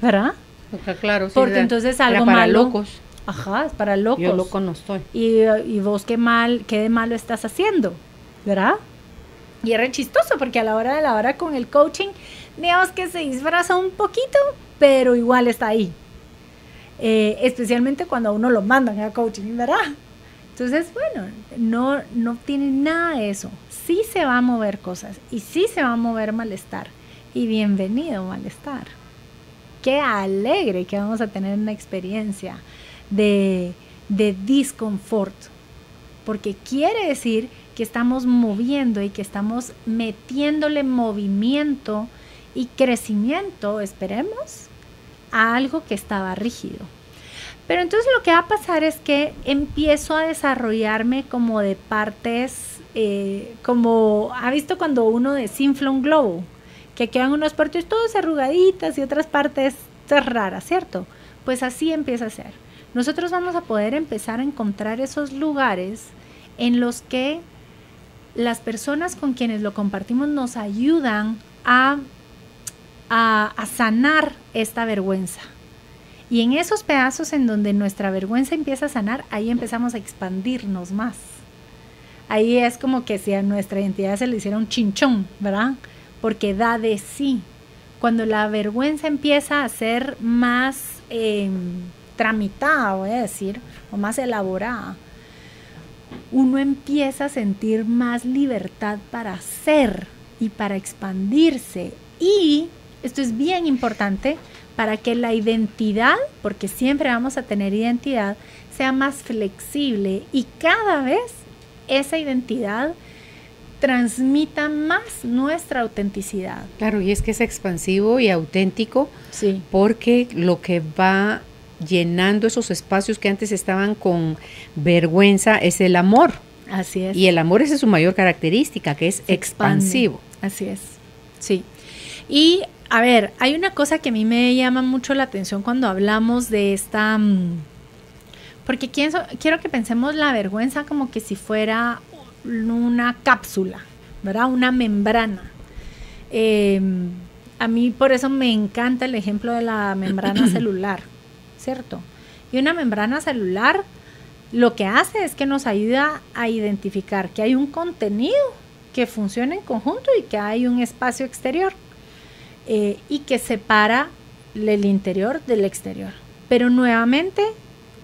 ¿verdad? Claro, sí, porque entonces algo para malo. Locos. Ajá, es para locos. Yo loco no estoy. Y vos qué de malo estás haciendo, ¿verdad? Y era chistoso porque a la hora de la hora con el coaching, digamos que se disfraza un poquito, pero igual está ahí. Especialmente cuando a uno lo mandan a coaching, ¿verdad? Entonces, bueno, no tiene nada de eso. Sí se va a mover cosas y sí se va a mover malestar. Y bienvenido malestar. Qué alegre que vamos a tener una experiencia de disconfort, porque quiere decir que estamos moviendo y que estamos metiéndole movimiento y crecimiento, esperemos, a algo que estaba rígido. Pero entonces lo que va a pasar es que empiezo a desarrollarme como de partes, como ha visto cuando uno desinfla un globo, que quedan unas partes todas arrugaditas y otras partes raras, ¿cierto? Pues así empieza a ser. Nosotros vamos a poder empezar a encontrar esos lugares en los que las personas con quienes lo compartimos nos ayudan a sanar esta vergüenza. Y en esos pedazos en donde nuestra vergüenza empieza a sanar, ahí empezamos a expandirnos más. Ahí es como que si a nuestra identidad se le hiciera un chinchón, ¿verdad? Porque da de sí. Cuando la vergüenza empieza a ser más tramitada, voy a decir, o más elaborada, uno empieza a sentir más libertad para ser y para expandirse. Y esto es bien importante para que la identidad, porque siempre vamos a tener identidad, sea más flexible y cada vez esa identidad transmita más nuestra autenticidad. Claro, y es que es expansivo y auténtico, sí, porque lo que va llenando esos espacios que antes estaban con vergüenza es el amor. Así es. Y el amor esa es su mayor característica, que es expansivo. Así es, sí. Y a ver, hay una cosa que a mí me llama mucho la atención cuando hablamos de esta, porque quiero que pensemos la vergüenza como que si fuera una cápsula, ¿verdad? Una membrana. A mí por eso me encanta el ejemplo de la membrana celular, ¿cierto? Y una membrana celular lo que hace es que nos ayuda a identificar que hay un contenido que funciona en conjunto y que hay un espacio exterior y que separa el interior del exterior. Pero nuevamente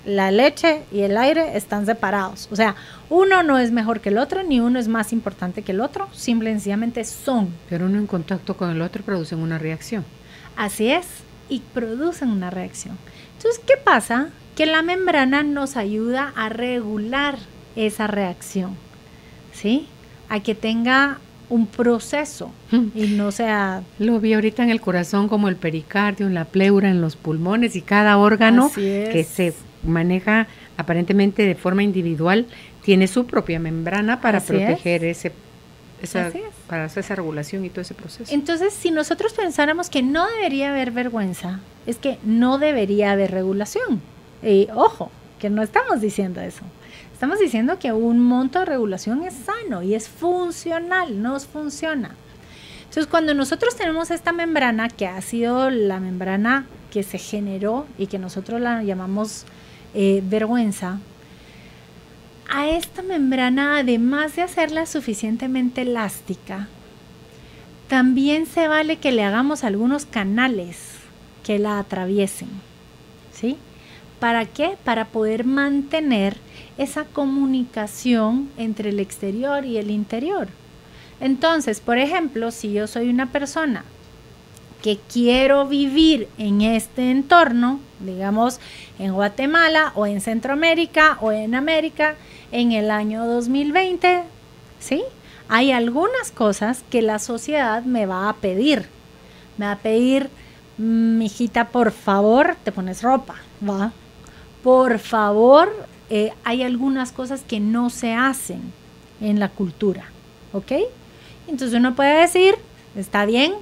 la leche y el aire están separados. O sea, uno no es mejor que el otro, ni uno es más importante que el otro, simple y sencillamente son. Pero uno en contacto con el otro producen una reacción. Así es, y producen una reacción. Entonces, ¿qué pasa? Que la membrana nos ayuda a regular esa reacción, ¿sí? A que tenga un proceso y no sea... Lo vi ahorita en el corazón como el pericardio, en la pleura, en los pulmones y cada órgano que se maneja aparentemente de forma individual tiene su propia membrana para proteger esa regulación y todo ese proceso. Entonces, si nosotros pensáramos que no debería haber vergüenza, es que no debería haber regulación. Ojo, que no estamos diciendo eso. Estamos diciendo que un monto de regulación es sano y es funcional, nos funciona. Entonces, cuando nosotros tenemos esta membrana, que ha sido la membrana que se generó y que nosotros la llamamos vergüenza, a esta membrana, además de hacerla suficientemente elástica, también se vale que le hagamos algunos canales que la atraviesen, ¿sí? ¿Para qué? Para poder mantener esa comunicación entre el exterior y el interior. Entonces, por ejemplo, si yo soy una persona que quiero vivir en este entorno, digamos en Guatemala o en Centroamérica o en América en el año 2020, ¿sí? Hay algunas cosas que la sociedad me va a pedir. Me va a pedir, mijita, por favor, te pones ropa, ¿va? Por favor, hay algunas cosas que no se hacen en la cultura, ¿ok? Entonces uno puede decir, está bien,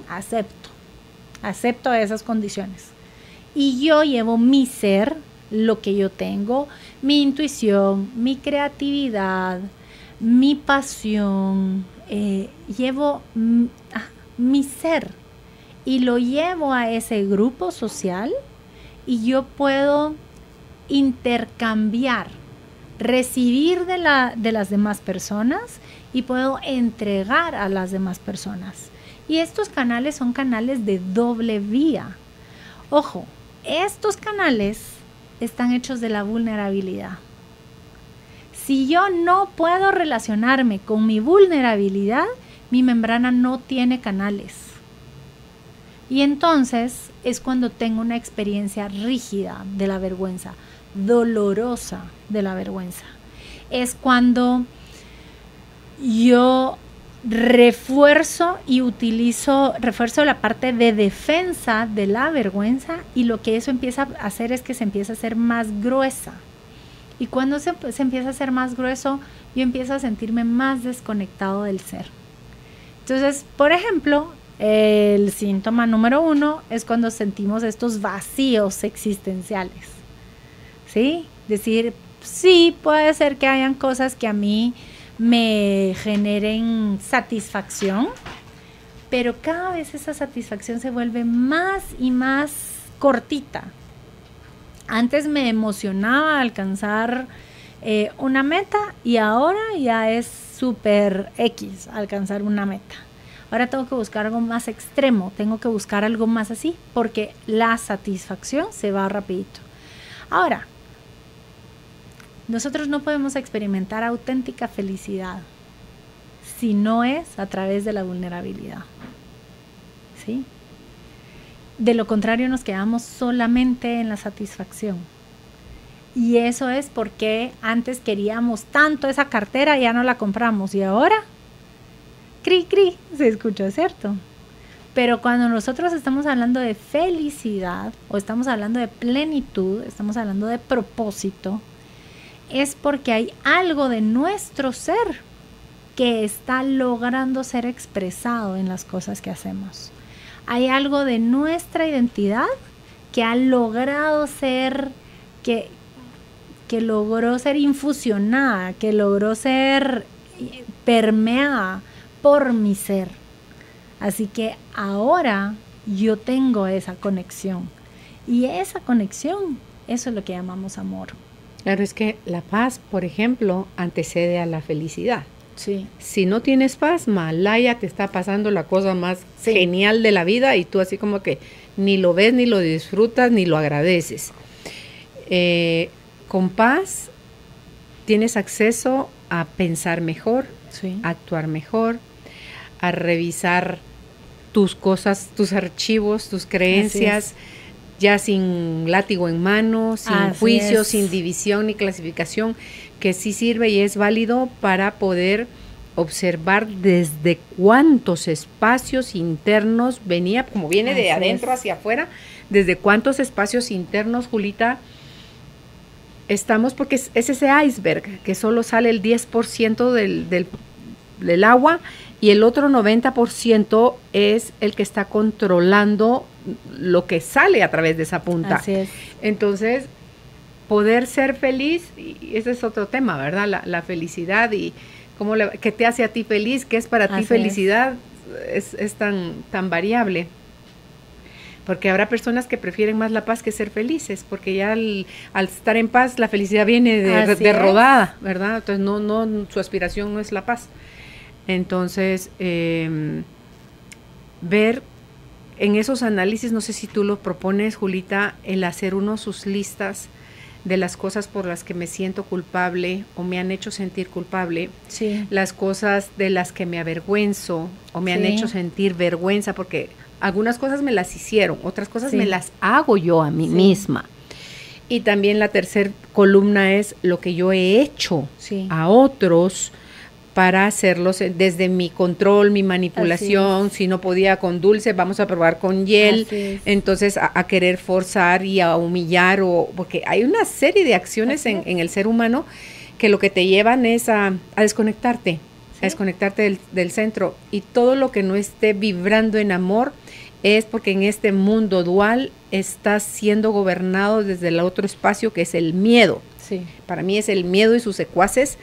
acepto esas condiciones. Y yo llevo mi ser, lo que yo tengo, mi intuición, mi creatividad, mi pasión, llevo mi ser y lo llevo a ese grupo social y yo puedo intercambiar, recibir de las demás personas y puedo entregar a las demás personas. Y estos canales son canales de doble vía. Ojo, estos canales están hechos de la vulnerabilidad. Si yo no puedo relacionarme con mi vulnerabilidad, mi membrana no tiene canales. Y entonces es cuando tengo una experiencia rígida de la vergüenza, dolorosa de la vergüenza. Es cuando yo refuerzo la parte de defensa de la vergüenza y lo que eso empieza a hacer es que se empieza a hacer más gruesa. Y cuando se empieza a hacer más grueso, yo empiezo a sentirme más desconectado del ser. Entonces, por ejemplo, el síntoma número 1 es cuando sentimos estos vacíos existenciales, ¿sí? Decir, sí, puede ser que hayan cosas que a mí me generen satisfacción, pero cada vez esa satisfacción se vuelve más y más cortita. Antes me emocionaba alcanzar una meta y ahora ya es súper X alcanzar una meta. ahora tengo que buscar algo más extremo, tengo que buscar algo más así, porque la satisfacción se va rapidito. Ahora, nosotros no podemos experimentar auténtica felicidad si no es a través de la vulnerabilidad, ¿sí? De lo contrario nos quedamos solamente en la satisfacción. Y eso es porque antes queríamos tanto esa cartera y ya no la compramos. Y ahora, cri, cri, se escucha, ¿cierto? Pero cuando nosotros estamos hablando de felicidad o estamos hablando de plenitud, estamos hablando de propósito, es porque hay algo de nuestro ser que está logrando ser expresado en las cosas que hacemos. Hay algo de nuestra identidad que ha logrado ser, que logró ser infusionada, que logró ser permeada por mi ser. Así que ahora yo tengo esa conexión. Y esa conexión, eso es lo que llamamos amor. Claro, es que la paz, por ejemplo, antecede a la felicidad. Sí. Si no tienes paz, malaya, te está pasando la cosa más genial de la vida y tú así como que ni lo ves, ni lo disfrutas, ni lo agradeces. Con paz tienes acceso a pensar mejor, a actuar mejor, a revisar tus cosas, tus archivos, tus creencias, ya sin látigo en mano, sin juicio, sin división ni clasificación, que sí sirve y es válido para poder observar desde cuántos espacios internos venía, como viene de adentro hacia afuera, desde cuántos espacios internos, Julita, estamos, porque es ese iceberg que solo sale el 10% del agua y el otro 90% es el que está controlando lo que sale a través de esa punta. Así es. Entonces, poder ser feliz, y ese es otro tema, ¿verdad? La felicidad y qué te hace a ti feliz, qué es para ti felicidad, es tan variable. Porque habrá personas que prefieren más la paz que ser felices, porque ya al estar en paz la felicidad viene de rodada, ¿verdad? Entonces no, su aspiración no es la paz. Entonces, ver en esos análisis, no sé si tú lo propones, Julita, el hacer sus listas de las cosas por las que me siento culpable o me han hecho sentir culpable, las cosas de las que me avergüenzo o me han hecho sentir vergüenza, porque algunas cosas me las hicieron, otras cosas me las hago yo a mí misma. Y también la tercera columna es lo que yo he hecho a otros para hacerlos desde mi control, mi manipulación. Si no podía con dulce, vamos a probar con hiel. Entonces a querer forzar y a humillar, porque hay una serie de acciones en el ser humano que lo que te llevan es a desconectarte, a desconectarte del centro. Y todo lo que no esté vibrando en amor es porque en este mundo dual estás siendo gobernado desde el otro espacio, que es el miedo. Para mí es el miedo y sus secuaces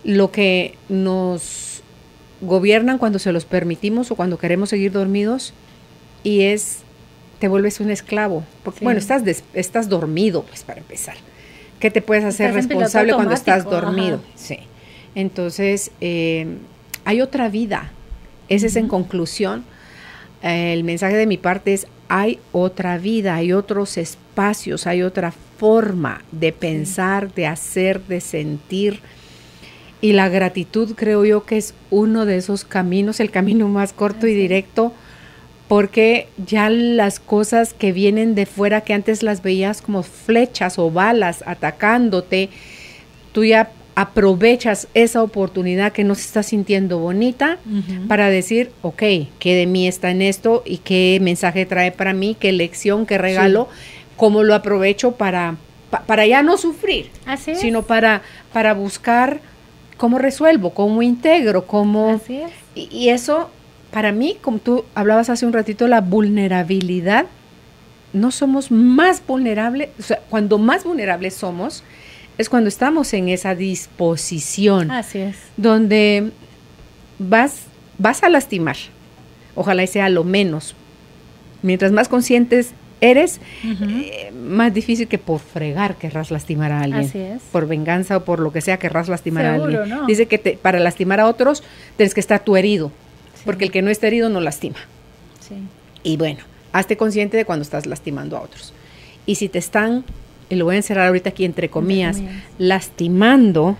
lo que nos gobiernan cuando se los permitimos o cuando queremos seguir dormidos, y te vuelves un esclavo, porque bueno, estás dormido, pues, para empezar. ¿Qué te puedes hacer responsable cuando estás dormido? Entonces, hay otra vida. Ese es en conclusión. El mensaje de mi parte es, hay otra vida, hay otros espacios, hay otra forma de pensar, de hacer, de sentir. Y la gratitud creo yo que es uno de esos caminos, el camino más corto y directo, porque ya las cosas que vienen de fuera, que antes las veías como flechas o balas atacándote, tú ya aprovechas esa oportunidad que no se está sintiendo bonita para decir, ok, ¿qué de mí está en esto? ¿Y qué mensaje trae para mí? ¿Qué lección, qué regalo? ¿Cómo lo aprovecho para ya no sufrir? Sino para buscar cómo resuelvo, cómo integro, cómo... Y eso, para mí, como tú hablabas hace un ratito, la vulnerabilidad, no somos más vulnerables, o sea, cuando más vulnerables somos, es cuando estamos en esa disposición. Donde vas a lastimar, ojalá y sea lo menos. Mientras más conscientes eres, más difícil que por fregar querrás lastimar a alguien. Por venganza o por lo que sea querrás lastimar a alguien. Dice que para lastimar a otros tienes que estar tú herido. porque el que no está herido no lastima. Sí. Y bueno, hazte consciente de cuando estás lastimando a otros. Y si te están, y lo voy a encerrar ahorita aquí entre comillas, lastimando,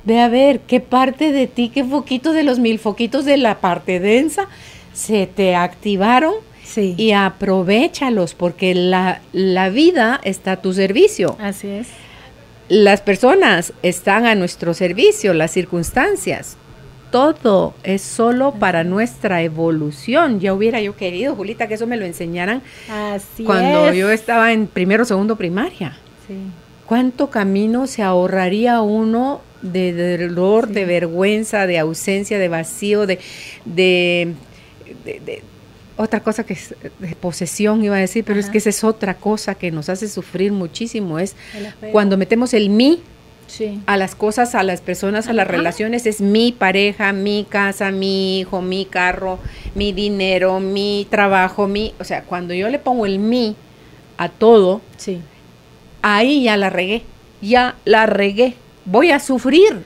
ve a ver qué parte de ti, qué foquito de los 1000 foquitos de la parte densa se te activaron. Sí. Y aprovéchalos, porque la vida está a tu servicio. Así es. Las personas están a nuestro servicio, las circunstancias. Todo es solo para nuestra evolución. Ya hubiera yo querido, Julita, que eso me lo enseñaran cuando yo estaba en primero o segundo primaria. Sí. ¿Cuánto camino se ahorraría uno de dolor, de vergüenza, de ausencia, de vacío, de otra cosa que es de posesión, iba a decir, pero es que esa es otra cosa que nos hace sufrir muchísimo, es cuando metemos el mí a las cosas, a las personas, a las relaciones, es mi pareja, mi casa, mi hijo, mi carro, mi dinero, mi trabajo, o sea, cuando yo le pongo el mí a todo, ahí ya la regué, voy a sufrir.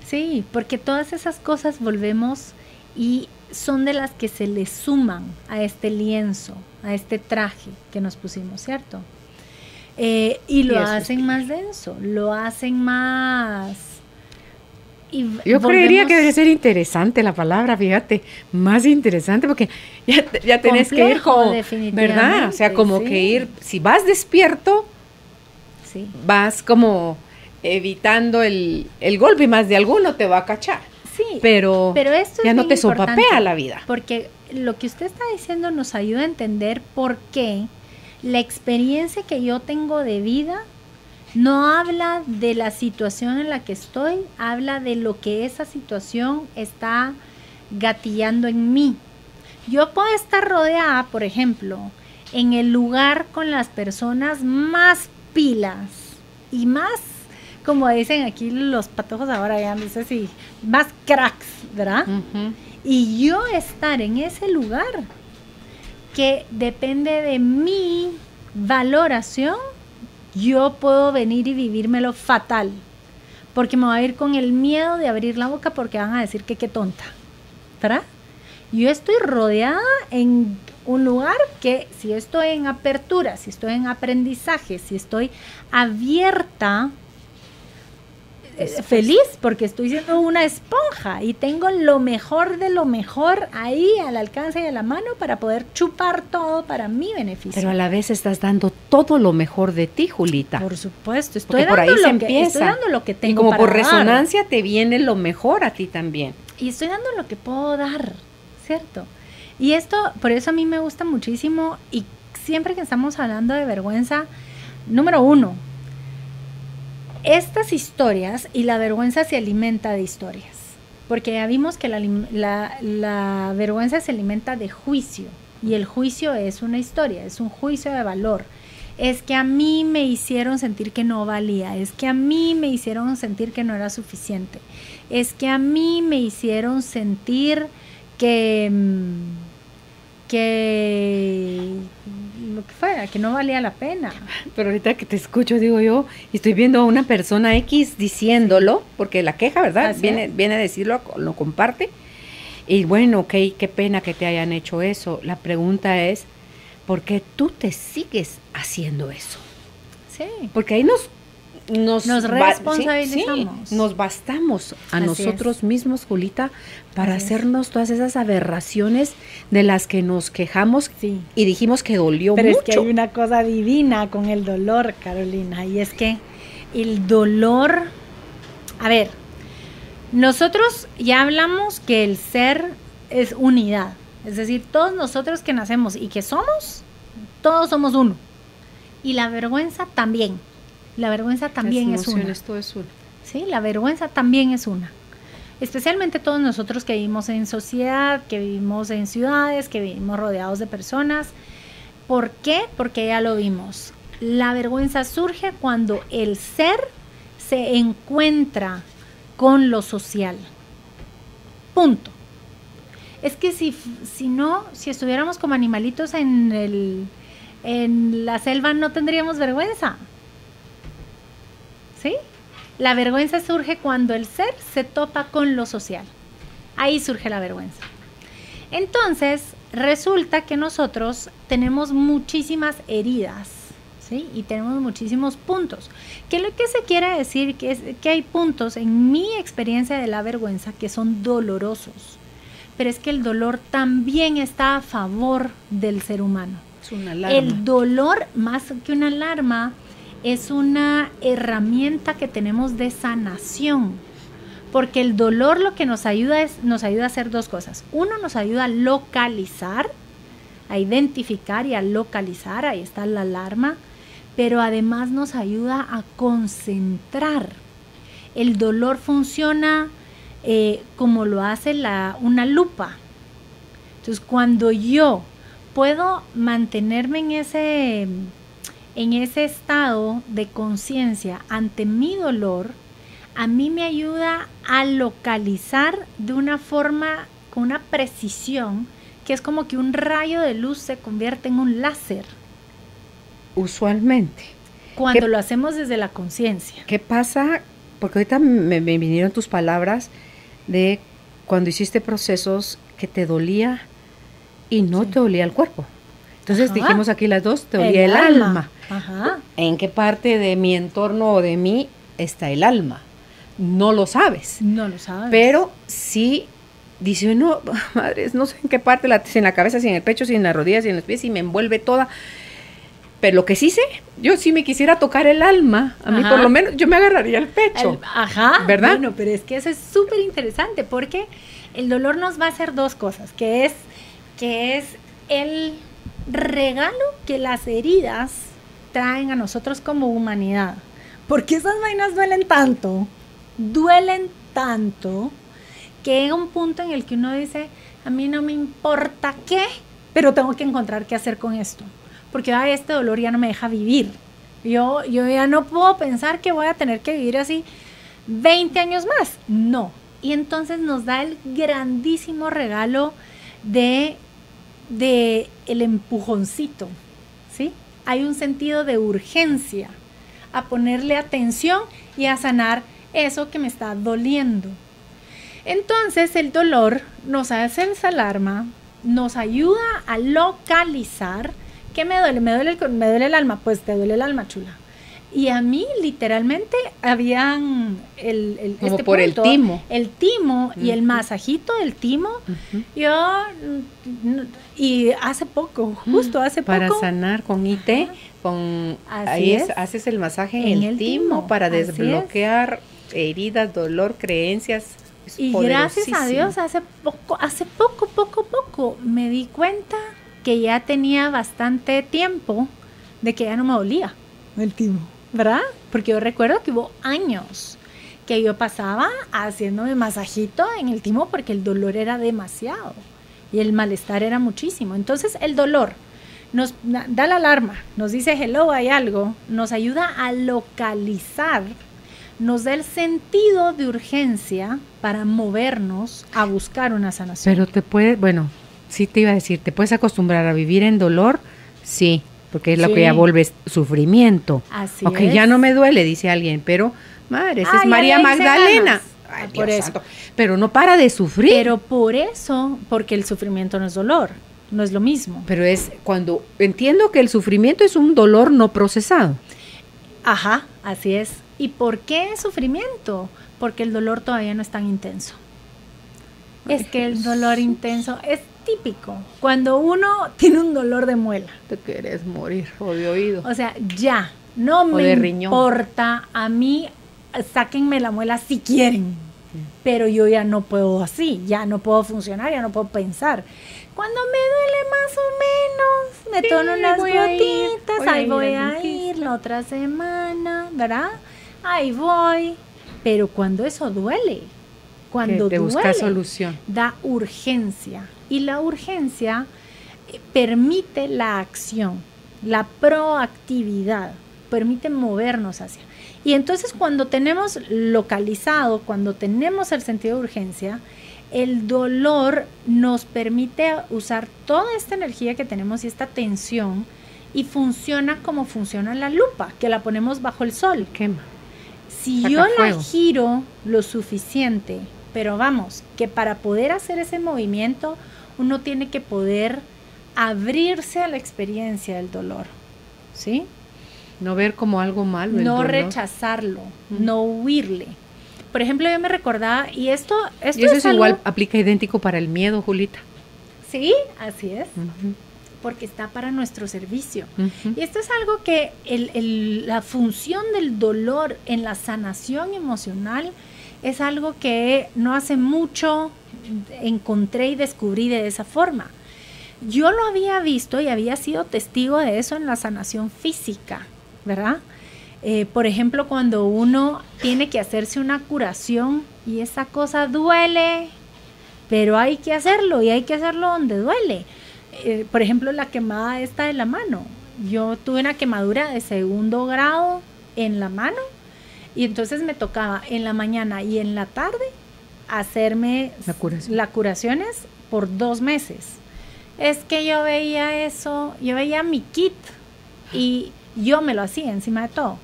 Sí, porque todas esas cosas volvemos y son de las que se le suman a este lienzo, a este traje que nos pusimos, ¿cierto? Y lo hacen más denso, lo hacen más... Yo creería que debe ser interesante la palabra, fíjate, más interesante, porque ya tenés que ir como, ¿verdad? O sea, como que ir, si vas despierto, vas como evitando el golpe, y más de alguno te va a cachar. Sí, pero esto ya es no te sopapea la vida. Porque lo que usted está diciendo nos ayuda a entender por qué la experiencia que yo tengo de vida no habla de la situación en la que estoy, habla de lo que esa situación está gatillando en mí. Yo puedo estar rodeada, por ejemplo, en el lugar con las personas más pilas y más, como dicen aquí los patojos ahora, ya no sé si, más cracks, ¿verdad? Uh-huh. Y yo estar en ese lugar que depende de mi valoración, yo puedo venir y vivírmelo fatal, porque me voy a ir con el miedo de abrir la boca porque van a decir que qué tonta, ¿verdad? Yo estoy rodeada en un lugar que si estoy en apertura, si estoy en aprendizaje, si estoy abierta, feliz porque estoy siendo una esponja y tengo lo mejor de lo mejor ahí al alcance de la mano para poder chupar todo para mi beneficio. Pero a la vez estás dando todo lo mejor de ti, Julita. Por supuesto, estoy dando lo que tengo. Y como para por resonancia dar. Te viene lo mejor a ti también. Y estoy dando lo que puedo dar, ¿cierto? Y esto, por eso a mí me gusta muchísimo, y siempre que estamos hablando de vergüenza, número 1, estas historias, y la vergüenza se alimenta de historias, porque ya vimos que la vergüenza se alimenta de juicio, y el juicio es una historia, es un juicio de valor. Es que a mí me hicieron sentir que no valía, es que a mí me hicieron sentir que no era suficiente, es que a mí me hicieron sentir que lo que fuera, que no valía la pena. Pero ahorita que te escucho, digo yo, y estoy viendo a una persona X diciéndolo, porque la queja, ¿verdad? Viene a decirlo, lo comparte, y bueno, ok, qué pena que te hayan hecho eso. La pregunta es, ¿por qué tú te sigues haciendo eso? Sí. Porque ahí nos responsabilizamos. Sí, nos bastamos a nosotros mismos, Julita, para hacernos todas esas aberraciones de las que nos quejamos y dijimos que dolió Pero mucho. Pero es que hay una cosa divina con el dolor, Carolina, y es que el dolor... A ver, nosotros ya hablamos que el ser es unidad, es decir, todos nosotros que nacemos y que somos, todos somos uno. Y la vergüenza también. La vergüenza también es una. Todo es uno. Sí, la vergüenza también es una. Especialmente todos nosotros que vivimos en sociedad, que vivimos en ciudades, que vivimos rodeados de personas. ¿Por qué? Porque ya lo vimos. La vergüenza surge cuando el ser se encuentra con lo social. Punto. Es que si estuviéramos como animalitos en la selva, no tendríamos vergüenza. ¿Sí? La vergüenza surge cuando el ser se topa con lo social. Ahí surge la vergüenza. Entonces, resulta que nosotros tenemos muchísimas heridas, ¿sí? Y tenemos muchísimos puntos. ¿Qué es lo que se quiere decir? Que hay puntos en mi experiencia de la vergüenza que son dolorosos. Pero es que el dolor también está a favor del ser humano. Es una alarma. El dolor, más que una alarma, es una herramienta que tenemos de sanación. Porque el dolor lo que nos ayuda a hacer dos cosas. Uno, nos ayuda a localizar, a identificar y a localizar, ahí está la alarma, pero además nos ayuda a concentrar. El dolor funciona como lo hace una lupa. Entonces, cuando yo puedo mantenerme en ese estado de conciencia ante mi dolor, a mí me ayuda a localizar de una forma, con una precisión, que es como que un rayo de luz se convierte en un láser. Usualmente. Cuando lo hacemos desde la conciencia. ¿Qué pasa? Porque ahorita me vinieron tus palabras de cuando hiciste procesos que te dolía y no te dolía el cuerpo. Entonces dijimos aquí las dos, te dolía el alma. Ajá. ¿En qué parte de mi entorno o de mí está el alma? No lo sabes. No lo sabes. Pero sí, dice uno, madres, no sé en qué parte, si en la cabeza, si en el pecho, si en las rodillas, si en los pies, si me envuelve toda. Pero lo que sí sé, yo sí me quisiera tocar el alma, a mí por lo menos, yo me agarraría el pecho. ¿Verdad? Bueno, pero es que eso es súper interesante, porque el dolor nos va a hacer dos cosas, que es el regalo que las heridas traen a nosotros como humanidad. Porque esas vainas duelen tanto, que llega un punto en el que uno dice, a mí no me importa qué, pero tengo que encontrar qué hacer con esto, porque este dolor ya no me deja vivir. Yo ya no puedo pensar que voy a tener que vivir así 20 años más, no. Y entonces nos da el grandísimo regalo de el empujoncito, ¿sí? Hay un sentido de urgencia a ponerle atención y a sanar eso que me está doliendo. Entonces el dolor nos hace esa alarma, nos ayuda a localizar. ¿Qué me duele? Me duele el alma. Pues te duele el alma, chula. Y a mí literalmente habían como por punto, el timo y el masajito del timo. Y hace poco, justo hace para poco, sanar con IT, haces el masaje en el timo para desbloquear heridas, dolor, creencias. Y gracias a Dios hace poco me di cuenta que ya tenía bastante tiempo de que ya no me dolía el timo, ¿verdad? Porque yo recuerdo que hubo años que yo pasaba haciéndome masajito en el timo porque el dolor era demasiado y el malestar era muchísimo. Entonces el dolor nos da la alarma, nos dice hello, hay algo, nos ayuda a localizar, nos da el sentido de urgencia para movernos a buscar una sanación. Pero sí te iba a decir, ¿te puedes acostumbrar a vivir en dolor? Sí, porque es lo que ya vuelve sufrimiento. Así es. Ya no me duele, dice alguien, pero, madre, esa es María Magdalena. Ay, por Dios eso. Santo. Pero no para de sufrir. Pero por eso, porque el sufrimiento no es dolor, no es lo mismo. Pero es cuando entiendo que el sufrimiento es un dolor no procesado. Ajá, así es. ¿Y por qué sufrimiento? Porque el dolor todavía no es tan intenso. Ay, es que el dolor intenso es típico. Cuando uno tiene un dolor de muela. Te quieres morir, o de oído. O sea, ya, no me importa, a mí, sáquenme la muela si quieren. Pero yo ya no puedo así, ya no puedo funcionar, ya no puedo pensar. Cuando me duele más o menos, me tomo unas gotitas, ahí voy a ir la otra semana, ¿verdad? Ahí voy. Pero cuando eso duele, cuando te duele, busca solución, da urgencia. Y la urgencia permite la acción, la proactividad, permite movernos hacia. Y entonces cuando tenemos localizado, cuando tenemos el sentido de urgencia, el dolor nos permite usar toda esta energía que tenemos y esta tensión y funciona como funciona la lupa, que la ponemos bajo el sol. Quema. Si yo la giro lo suficiente pero vamos, que para poder hacer ese movimiento, uno tiene que poder abrirse a la experiencia del dolor, ¿sí? No ver como algo malo el no dolor. Rechazarlo, no huirle. Por ejemplo, yo me recordaba, y esto y eso es algo, igual, aplica idéntico para el miedo, Julita. Sí, así es. Porque está para nuestro servicio. Y esto es algo que la función del dolor en la sanación emocional es algo que no hace mucho encontré y descubrí de esa forma. Yo lo había visto y había sido testigo de eso en la sanación física, ¿verdad? Por ejemplo, cuando uno tiene que hacerse una curación y esa cosa duele, pero hay que hacerlo y hay que hacerlo donde duele. Por ejemplo, la quemada esta de la mano. Yo tuve una quemadura de 2º grado en la mano y entonces me tocaba en la mañana y en la tarde hacerme las curaciones por 2 meses. Es que yo veía eso, yo veía mi kit y yo me lo hacía encima de todo.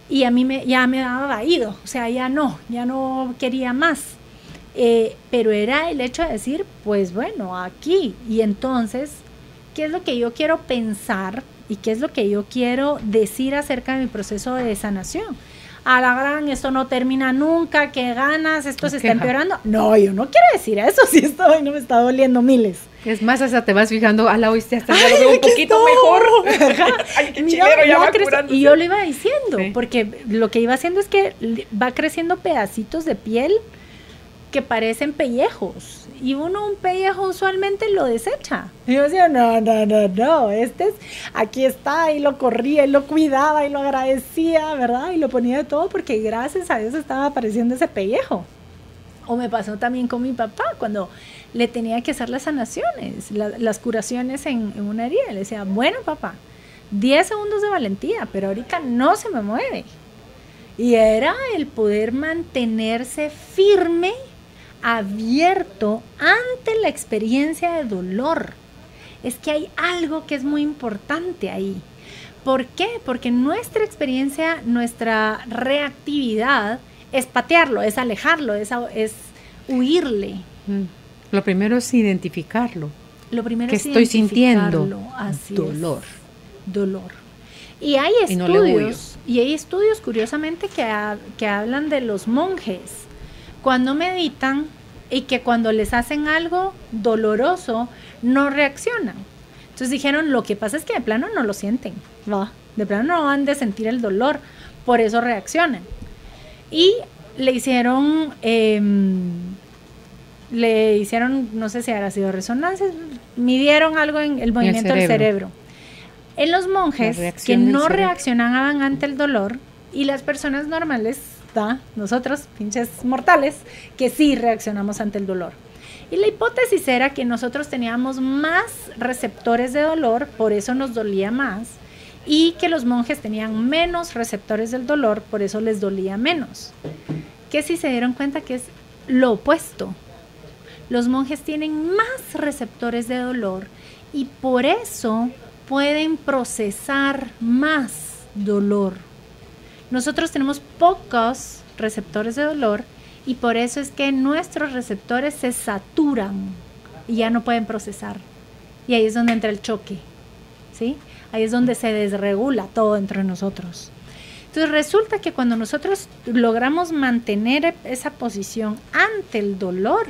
Y a mí ya me daba vaído, o sea, ya no quería más. Pero era el hecho de decir, pues bueno, aquí. Y entonces, ¿qué es lo que yo quiero pensar y qué es lo que yo quiero decir acerca de mi proceso de sanación? A la gran, esto no termina nunca, qué ganas, esto se está empeorando. No, yo no quiero decir eso, si esto hoy no me está doliendo miles. Es más, hasta te vas fijando, a la oíste, hasta ya lo veo un poquito mejor. Ay, qué chilero, ya va curándose. Y yo lo iba diciendo, porque lo que iba haciendo es que va creciendo pedacitos de piel que parecen pellejos, y uno un pellejo usualmente lo desecha. Y yo decía, no, aquí está, y lo corría, y lo cuidaba, y lo agradecía, ¿verdad? Y lo ponía de todo, porque gracias a Dios estaba apareciendo ese pellejo. O me pasó también con mi papá, cuando le tenía que hacer las sanaciones, las curaciones en una herida. Le decía, bueno, papá, 10 segundos de valentía, pero ahorita no se me mueve. Y era el poder mantenerse firme, abierto ante la experiencia de dolor. Es que hay algo que es muy importante ahí. ¿Por qué? Porque nuestra experiencia, nuestra reactividad es patearlo, es alejarlo, es huirle. Lo primero es identificarlo. Lo primero que es estoy sintiendo así dolor. Dolor. Y hay estudios, hay estudios curiosamente que hablan de los monjes cuando meditan y que cuando les hacen algo doloroso no reaccionan. Entonces dijeron, lo que pasa es que de plano no lo sienten, de plano no van de sentir el dolor, por eso reaccionan. Y le hicieron, no sé si habrá sido resonancias, midieron algo en el movimiento del cerebro. En los monjes que no reaccionaban ante el dolor, y las personas normales, nosotros, pinches mortales, que sí reaccionamos ante el dolor. Y la hipótesis era que nosotros teníamos más receptores de dolor, por eso nos dolía más, y que los monjes tenían menos receptores del dolor, por eso les dolía menos. Que si se dieron cuenta que es lo opuesto. Los monjes tienen más receptores de dolor y por eso pueden procesar más dolor. Nosotros tenemos pocos receptores de dolor y por eso es que nuestros receptores se saturan y ya no pueden procesar. Y ahí es donde entra el choque, ¿sí? Ahí es donde se desregula todo entre nosotros. Entonces resulta que cuando nosotros logramos mantener esa posición ante el dolor,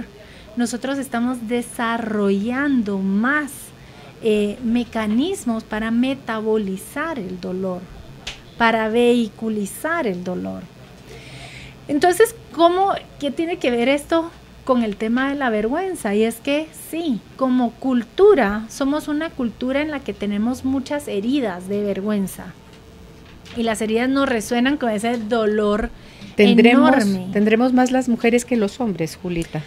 nosotros estamos desarrollando más mecanismos para metabolizar el dolor, para vehiculizar el dolor. Entonces, ¿qué tiene que ver esto con el tema de la vergüenza? Y es que sí, como cultura, somos una cultura en la que tenemos muchas heridas de vergüenza. Y las heridas nos resuenan con ese dolor enorme. ¿Tendremos más las mujeres que los hombres, Julita?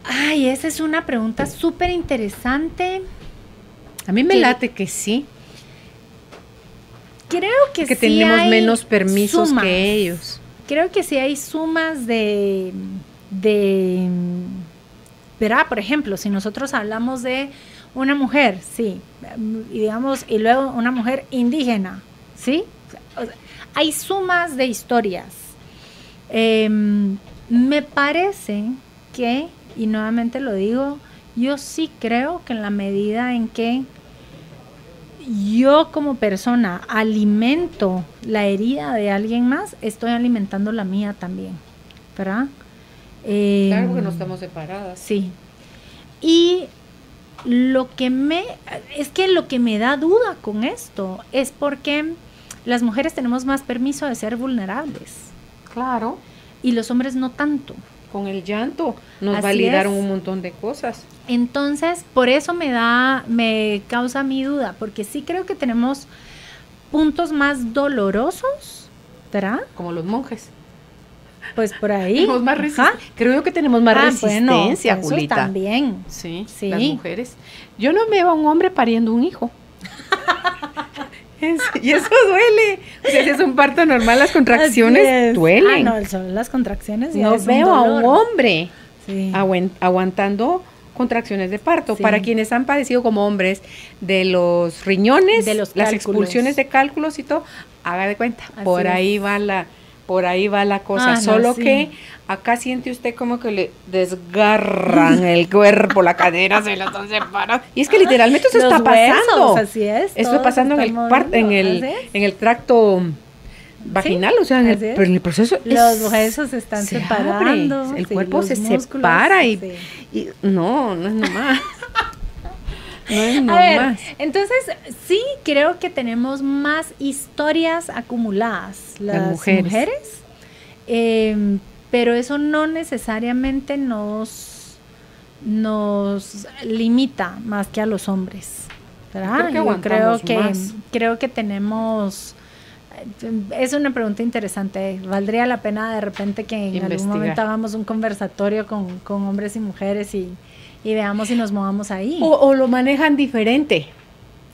Ay, esa es una pregunta súper interesante. A mí me late que sí. Creo que sí tenemos hay menos permisos sumas. Que ellos. Creo que sí hay sumas de ¿verdad? Por ejemplo, si nosotros hablamos de una mujer, sí, y luego una mujer indígena, ¿sí? O sea, hay sumas de historias. Me parece que, y nuevamente lo digo, yo sí creo que en la medida en que yo como persona alimento la herida de alguien más, estoy alimentando la mía también, ¿verdad? Claro, porque no estamos separadas. Sí. Y lo que me da duda con esto es porque las mujeres tenemos más permiso de ser vulnerables. Claro. Y los hombres no tanto. Con el llanto nos Así validaron es. un montón de cosas. Entonces, por eso me causa mi duda, porque sí creo que tenemos puntos más dolorosos, ¿verdad? Como los monjes. Pues por ahí. Tenemos más creo yo que tenemos más resistencia, bueno, Julita. eso también. Sí, Sí. las mujeres. Yo no veo a un hombre pariendo un hijo. Y eso duele. O sea, si es un parto normal, las contracciones duelen. No, son las contracciones. No veo a un hombre sí. aguantando contracciones de parto. Sí. Para quienes han padecido como hombres de los riñones, de los las cálculos. expulsiones de cálculos y todo, haga de cuenta, Así por es. ahí va la cosa. No, Solo sí. que acá siente usted como que le desgarran el cuerpo, la cadera se la están separando. Y es que literalmente eso Los está pasando. huesos, así es. Esto está todo pasando se en está el parto, moviendo, en el tracto vaginal, o sea, así es. pero en el proceso Los huesos se están se separando. abre, el sí, cuerpo los se músculos, separa y sí. no es nomás. No es A nomás. ver, entonces sí creo que tenemos más historias acumuladas las mujeres, pero eso no necesariamente nos limita más que a los hombres, ¿verdad? Yo creo que creo que tenemos. Es una pregunta interesante. Valdría la pena de repente que en algún momento hagamos un conversatorio con hombres y mujeres y veamos si nos movamos ahí. O lo manejan diferente.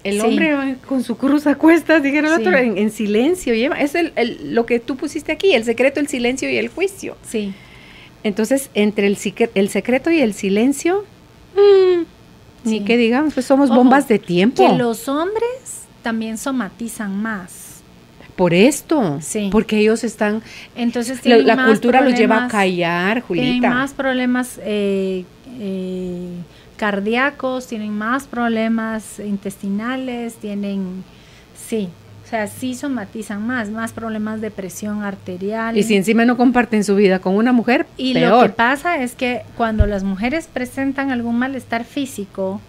El hombre con su cruz a cuestas, dijeron el otro, en silencio. Es lo que tú pusiste aquí, el secreto, el silencio y el juicio. Sí. Entonces, entre el secreto y el silencio, ni que digamos, pues somos bombas de tiempo. Que los hombres también somatizan más. Por esto, sí. Porque ellos están, entonces la cultura los lleva a callar, Julita. Tienen más problemas cardíacos, tienen más problemas intestinales, o sea, sí somatizan más problemas de presión arterial. Y si encima no comparten su vida con una mujer, y peor. Lo que pasa es que cuando las mujeres presentan algún malestar físico,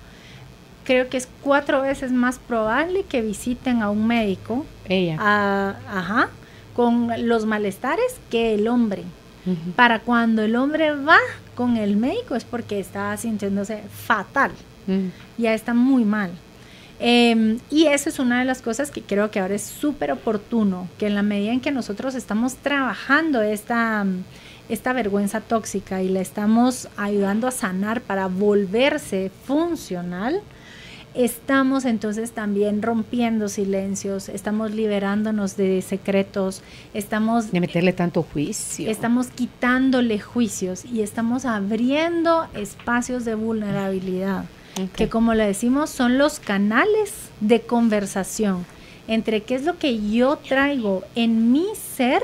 creo que es 4 veces más probable que visiten a un médico con los malestares que el hombre. Uh-huh. Para cuando el hombre va con el médico es porque está sintiéndose fatal, ya está muy mal. Y eso es una de las cosas que creo que ahora es súper oportuno, que en la medida en que nosotros estamos trabajando esta vergüenza tóxica y la estamos ayudando a sanar para volverse funcional, estamos entonces también rompiendo silencios, estamos liberándonos de secretos, estamos de meterle tanto juicio, estamos quitándole juicios y estamos abriendo espacios de vulnerabilidad, que como le decimos son los canales de conversación entre qué es lo que yo traigo en mi ser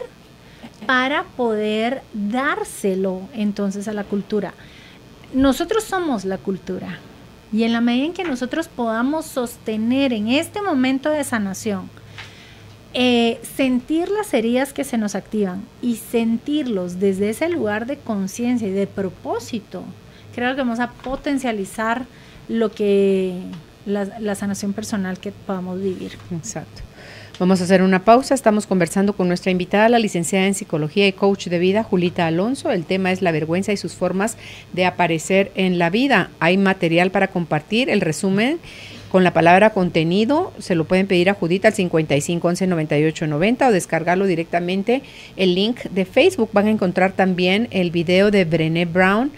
para poder dárselo entonces a la cultura. Nosotros somos la cultura. Y en la medida en que nosotros podamos sostener en este momento de sanación, sentir las heridas que se nos activan y sentirlos desde ese lugar de conciencia y de propósito, creo que vamos a potencializar lo que la sanación personal que podamos vivir. Exacto. Vamos a hacer una pausa. Estamos conversando con nuestra invitada, la licenciada en Psicología y Coach de Vida, Julita Alonso. El tema es la vergüenza y sus formas de aparecer en la vida. Hay material para compartir. El resumen con la palabra contenido se lo pueden pedir a Judita al 55 11 98 90 o descargarlo directamente. El link de Facebook. Van a encontrar también el video de Brené Brown,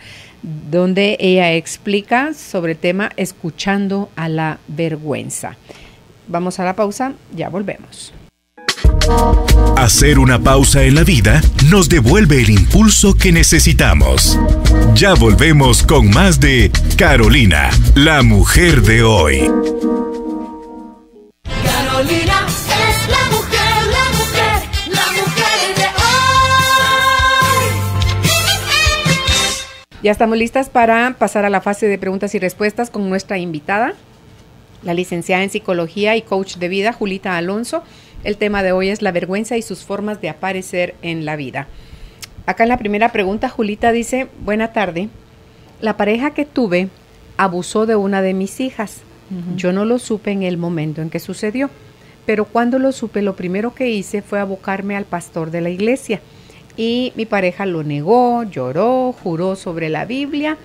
donde ella explica sobre el tema escuchando a la vergüenza. Vamos a la pausa, ya volvemos. Hacer una pausa en la vida nos devuelve el impulso que necesitamos. Ya volvemos con más de Carolina, la mujer de hoy. Carolina es la mujer de hoy. Ya estamos listas para pasar a la fase de preguntas y respuestas con nuestra invitada, la licenciada en Psicología y coach de vida, Julita Alonso. El tema de hoy es la vergüenza y sus formas de aparecer en la vida. Acá en la primera pregunta, Julita dice, buena tarde, la pareja que tuve abusó de una de mis hijas. Yo no lo supe en el momento en que sucedió, pero cuando lo supe, lo primero que hice fue abocarme al pastor de la iglesia. Y mi pareja lo negó, lloró, juró sobre la Biblia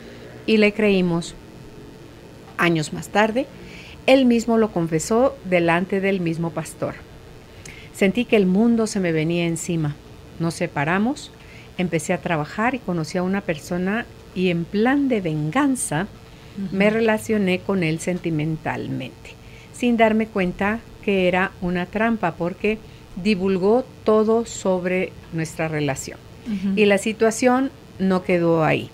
y le creímos. Años más tarde, él mismo lo confesó delante del mismo pastor. Sentí que el mundo se me venía encima. Nos separamos, empecé a trabajar y conocí a una persona y en plan de venganza me relacioné con él sentimentalmente, sin darme cuenta que era una trampa porque divulgó todo sobre nuestra relación. Y la situación no quedó ahí.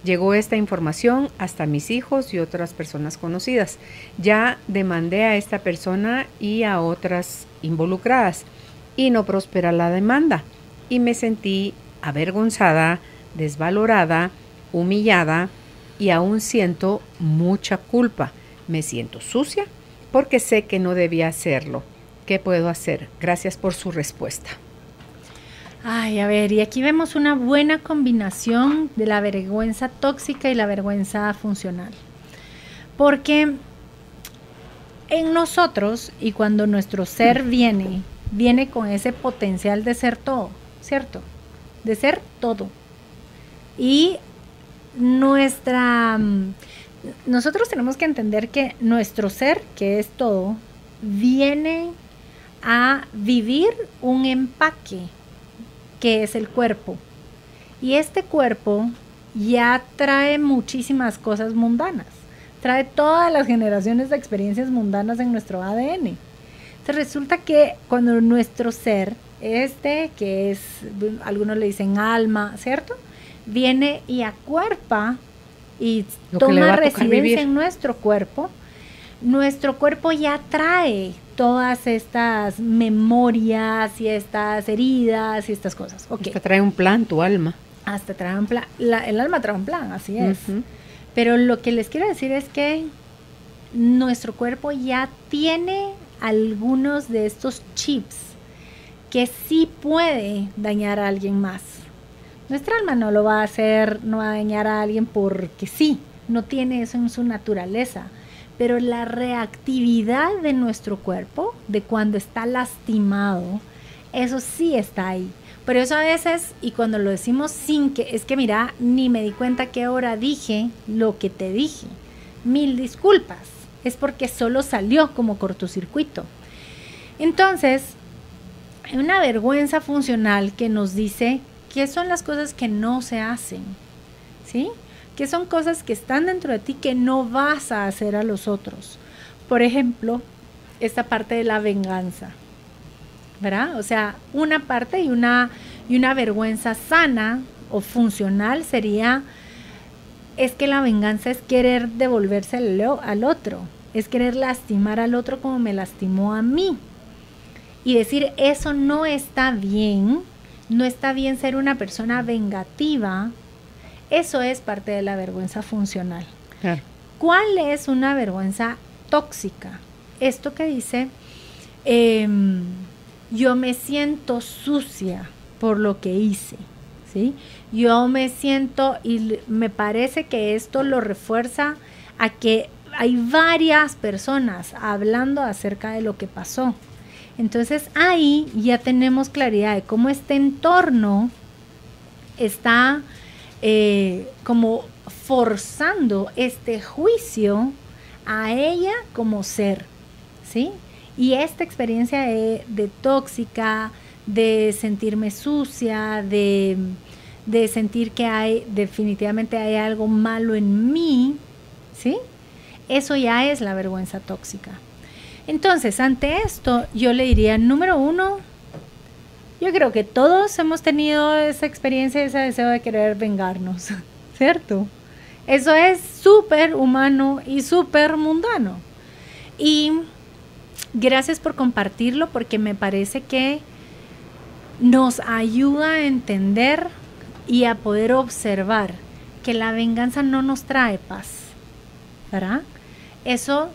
Llegó esta información hasta mis hijos y otras personas conocidas. Ya demandé a esta persona y a otras involucradas y no prospera la demanda. Y me sentí avergonzada, desvalorada, humillada y aún siento mucha culpa. Me siento sucia porque sé que no debía hacerlo. ¿Qué puedo hacer? Gracias por su respuesta. Ay, a ver, y aquí vemos una buena combinación de la vergüenza tóxica y la vergüenza funcional. Porque en nosotros, y cuando nuestro ser viene con ese potencial de ser todo, ¿cierto? De ser todo. Y nosotros tenemos que entender que nuestro ser, que es todo, viene a vivir un empaque que es el cuerpo, y este cuerpo ya trae muchísimas cosas mundanas, trae todas las generaciones de experiencias mundanas en nuestro ADN. Entonces resulta que cuando nuestro ser, que es, algunos le dicen alma, ¿cierto?, viene y acuerpa y toma residencia en nuestro cuerpo ya trae todas estas memorias y estas heridas y estas cosas. Okay. Hasta trae un plan tu alma. Hasta trae un plan. El alma trae un plan, así es. Pero lo que les quiero decir es que nuestro cuerpo ya tiene algunos de estos chips que sí puede dañar a alguien más. Nuestra alma no lo va a hacer, no va a dañar a alguien porque sí, no tiene eso en su naturaleza. Pero la reactividad de nuestro cuerpo, de cuando está lastimado, eso sí está ahí. Por eso a veces, y cuando lo decimos sin que, es que mira, ni me di cuenta qué hora dije lo que te dije. 1000 disculpas. Es porque solo salió como cortocircuito. Entonces, hay una vergüenza funcional que nos dice qué son las cosas que no se hacen, ¿sí? Que son cosas que están dentro de ti que no vas a hacer a los otros. Por ejemplo, esta parte de la venganza, ¿verdad? O sea, una parte y una vergüenza sana o funcional sería, es que la venganza es querer devolverse al otro, es querer lastimar al otro como me lastimó a mí. Y decir, eso no está bien ser una persona vengativa. Eso es parte de la vergüenza funcional. Claro. ¿Cuál es una vergüenza tóxica? Esto que dice, yo me siento sucia por lo que hice, ¿sí? Yo me siento, y me parece que esto lo refuerza a que hay varias personas hablando acerca de lo que pasó. Entonces ahí ya tenemos claridad de cómo este entorno está como forzando este juicio a ella como ser, ¿sí? Y esta experiencia de tóxica, de sentirme sucia, de sentir que definitivamente hay algo malo en mí, ¿sí? Eso ya es la vergüenza tóxica. Entonces, ante esto, yo le diría, número 1, yo creo que todos hemos tenido esa experiencia, ese deseo de querer vengarnos, ¿cierto? Eso es súper humano y súper mundano. Y gracias por compartirlo, porque me parece que nos ayuda a entender y a poder observar porque la venganza no nos trae paz, ¿verdad? Eso,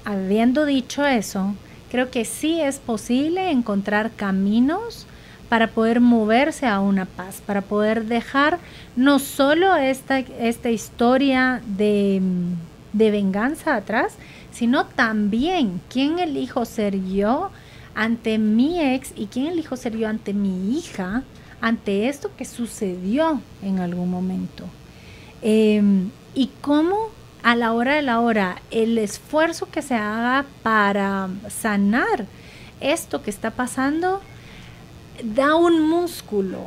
habiendo dicho eso, creo que sí es posible encontrar caminos para poder moverse a una paz, para poder dejar no solo esta historia de venganza atrás, sino también quién elijo ser yo ante mi ex y quién elijo ser yo ante mi hija, ante esto que sucedió en algún momento. Y cómo a la hora de la hora el esfuerzo que se haga para sanar esto que está pasando da un músculo.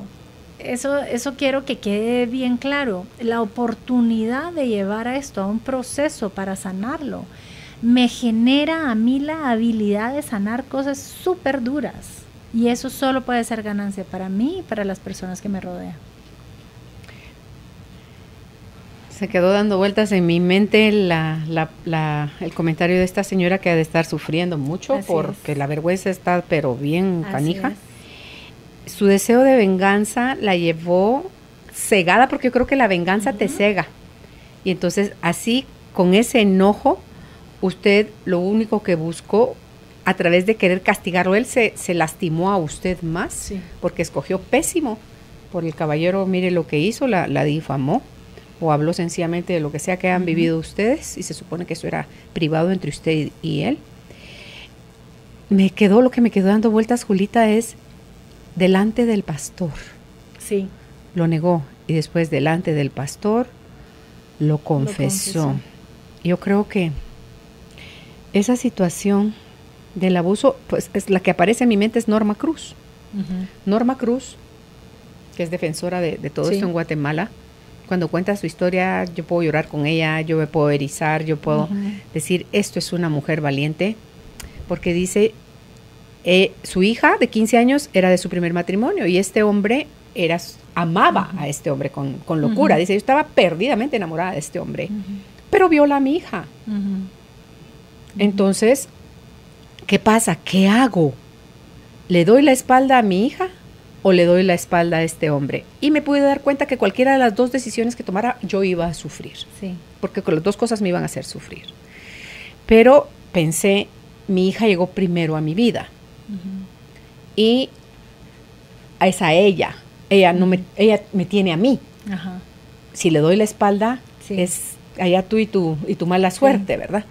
Eso quiero que quede bien claro. La oportunidad de llevar a esto a un proceso para sanarlo me genera a mí la habilidad de sanar cosas súper duras. Y eso solo puede ser ganancia para mí y para las personas que me rodean. Se quedó dando vueltas en mi mente el comentario de esta señora que ha de estar sufriendo mucho. Así porque la vergüenza está pero bien canija. Su deseo de venganza la llevó cegada, porque yo creo que la venganza te cega. Y entonces así, con ese enojo, usted lo único que buscó, a través de querer castigarlo, él se lastimó a usted más, porque escogió pésimo por el caballero. Mire lo que hizo, la difamó, o habló sencillamente de lo que sea que han vivido ustedes, y se supone que eso era privado entre usted y él. Lo que me quedó dando vueltas, Julita, es delante del pastor. Sí. Lo negó, y después delante del pastor lo confesó. Yo creo que esa situación del abuso, pues es la que aparece en mi mente, es Norma Cruz. Norma Cruz, que es defensora de todo esto en Guatemala, cuando cuenta su historia, yo puedo llorar con ella, yo me puedo erizar, yo puedo decir, esto es una mujer valiente, porque dice, su hija de 15 años era de su primer matrimonio, y este hombre amaba a este hombre con locura. Dice, yo estaba perdidamente enamorada de este hombre, pero viola a mi hija. Entonces, ¿qué pasa? ¿Qué hago? ¿Le doy la espalda a mi hija o le doy la espalda a este hombre? Y me pude dar cuenta que cualquiera de las dos decisiones que tomara, yo iba a sufrir. Sí. Porque con las dos cosas me iban a hacer sufrir. Pero pensé, mi hija llegó primero a mi vida. Y es a ella. Ella me tiene a mí. Si le doy la espalda, es allá tú y tu mala suerte, ¿verdad?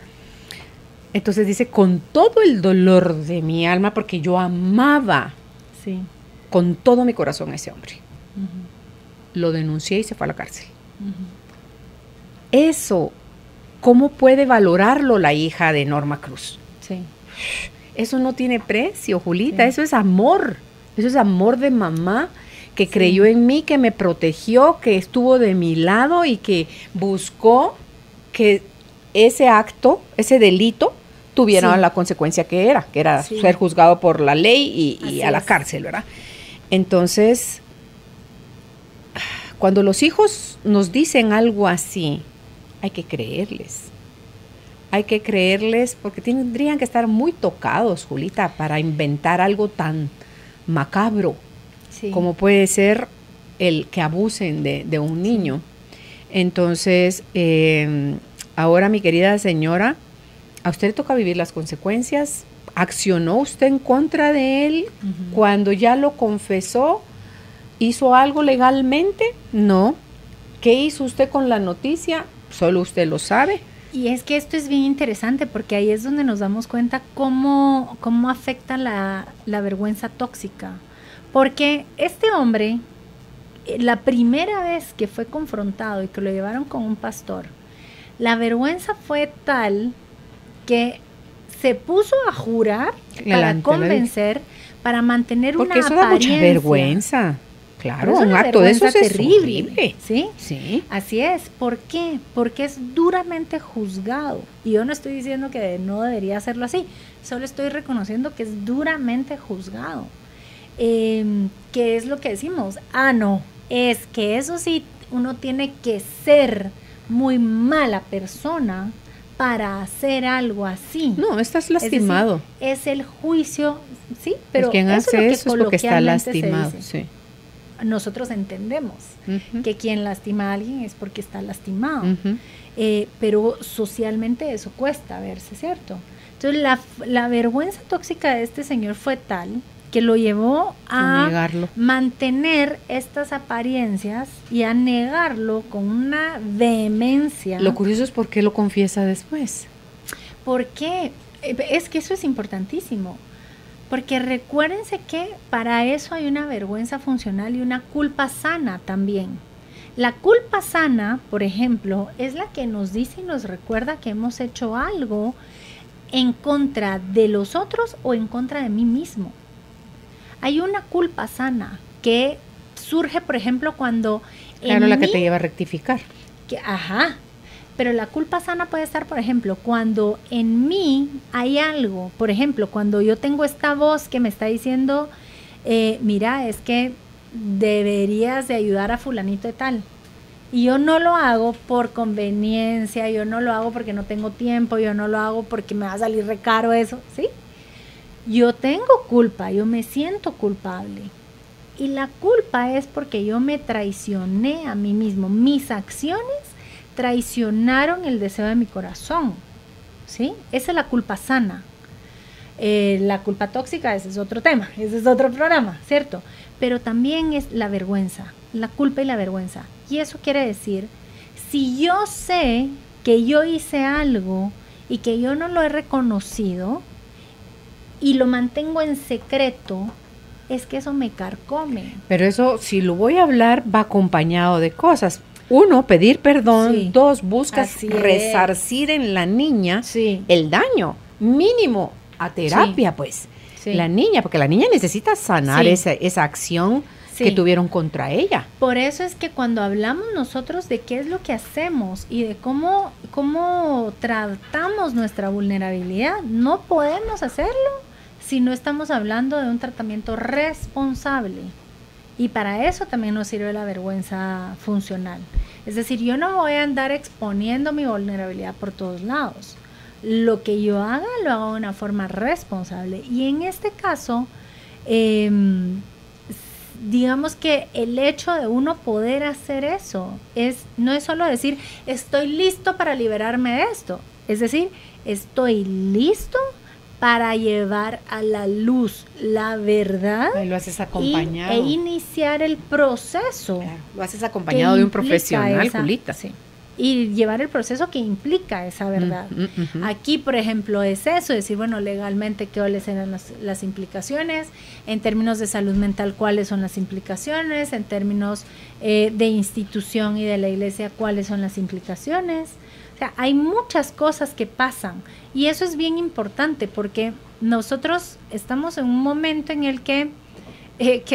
Entonces dice, con todo el dolor de mi alma, porque yo amaba con todo mi corazón a ese hombre. Lo denuncié y se fue a la cárcel. Eso, ¿cómo puede valorarlo la hija de Norma Cruz? Sí. Eso no tiene precio, Julita. Eso es amor. Eso es amor de mamá que creyó en mí, que me protegió, que estuvo de mi lado y que buscó que ese acto, ese delito, tuviera la consecuencia que era ser juzgado por la ley y a la cárcel, ¿verdad? Entonces, cuando los hijos nos dicen algo así, hay que creerles. Hay que creerles porque tendrían que estar muy tocados, Julita, para inventar algo tan macabro como puede ser el que abusen de un niño. Entonces, ahora, mi querida señora, a usted le toca vivir las consecuencias. ¿Accionó usted en contra de él cuando ya lo confesó? ¿Hizo algo legalmente? No. ¿Qué hizo usted con la noticia? Solo usted lo sabe. Y es que esto es bien interesante porque ahí es donde nos damos cuenta cómo afecta la vergüenza tóxica. Porque este hombre, la primera vez que fue confrontado y que lo llevaron con un pastor, la vergüenza fue tal que se puso a jurar para convencer, para mantener una apariencia. Porque eso da mucha vergüenza. Claro, un acto de eso es terrible. ¿Sí? Sí. Así es. ¿Por qué? Porque es duramente juzgado. Y yo no estoy diciendo que no debería hacerlo así. Solo estoy reconociendo que es duramente juzgado. ¿Qué es lo que decimos? No. Es que eso sí, uno tiene que ser muy mala persona para hacer algo así. No, estás lastimado. Es el juicio, sí, pero quien hace eso es porque está lastimado, sí. nosotros entendemos que quien lastima a alguien es porque está lastimado, pero socialmente eso cuesta verse, ¿cierto? Entonces la vergüenza tóxica de este señor fue tal que lo llevó a negarlo, mantener estas apariencias y a negarlo con una vehemencia. Lo curioso es por qué lo confiesa después. ¿Por qué? Es que eso es importantísimo, porque recuérdense que para eso hay una vergüenza funcional y una culpa sana también. La culpa sana, por ejemplo, es la que nos dice y nos recuerda que hemos hecho algo en contra de los otros o en contra de mí mismo. Hay una culpa sana que surge, por ejemplo, cuando... Claro, la que te lleva a rectificar. Pero la culpa sana puede estar, por ejemplo, cuando en mí hay algo, por ejemplo, cuando yo tengo esta voz que me está diciendo, mira, es que deberías de ayudar a fulanito de tal. Y yo no lo hago por conveniencia, yo no lo hago porque no tengo tiempo, yo no lo hago porque me va a salir re caro eso, ¿sí? Yo tengo culpa, yo me siento culpable. Y la culpa es porque yo me traicioné a mí mismo. Mis acciones traicionaron el deseo de mi corazón, ¿sí? Esa es la culpa sana. La culpa tóxica, ese es otro tema, ese es otro programa, ¿cierto? Pero también es la vergüenza, la culpa y la vergüenza. Y eso quiere decir, si yo sé que yo hice algo y que yo no lo he reconocido y lo mantengo en secreto, es que eso me carcome. Pero eso, si lo voy a hablar, va acompañado de cosas. Uno, pedir perdón. Sí. Dos, buscas resarcir en la niña el daño mínimo a terapia, pues. Sí. La niña, porque la niña necesita sanar esa acción que tuvieron contra ella. Por eso es que cuando hablamos nosotros de qué es lo que hacemos y de cómo tratamos nuestra vulnerabilidad, no podemos hacerlo si no estamos hablando de un tratamiento responsable. Y para eso también nos sirve la vergüenza funcional. Es decir, yo no voy a andar exponiendo mi vulnerabilidad por todos lados. Lo que yo haga, lo hago de una forma responsable. Y en este caso, digamos que el hecho de uno poder hacer eso no es solo decir, estoy listo para liberarme de esto. Es decir, estoy listo para llevar a la luz la verdad. Lo haces acompañado. E iniciar el proceso. Claro, lo haces acompañado de un profesional, Julita. Sí. Y llevar el proceso que implica esa verdad. Aquí, por ejemplo, es eso, decir, bueno, legalmente, ¿cuáles eran las implicaciones? En términos de salud mental, ¿cuáles son las implicaciones? En términos de institución y de la iglesia, ¿cuáles son las implicaciones? O sea, hay muchas cosas que pasan y eso es bien importante porque nosotros estamos en un momento en el que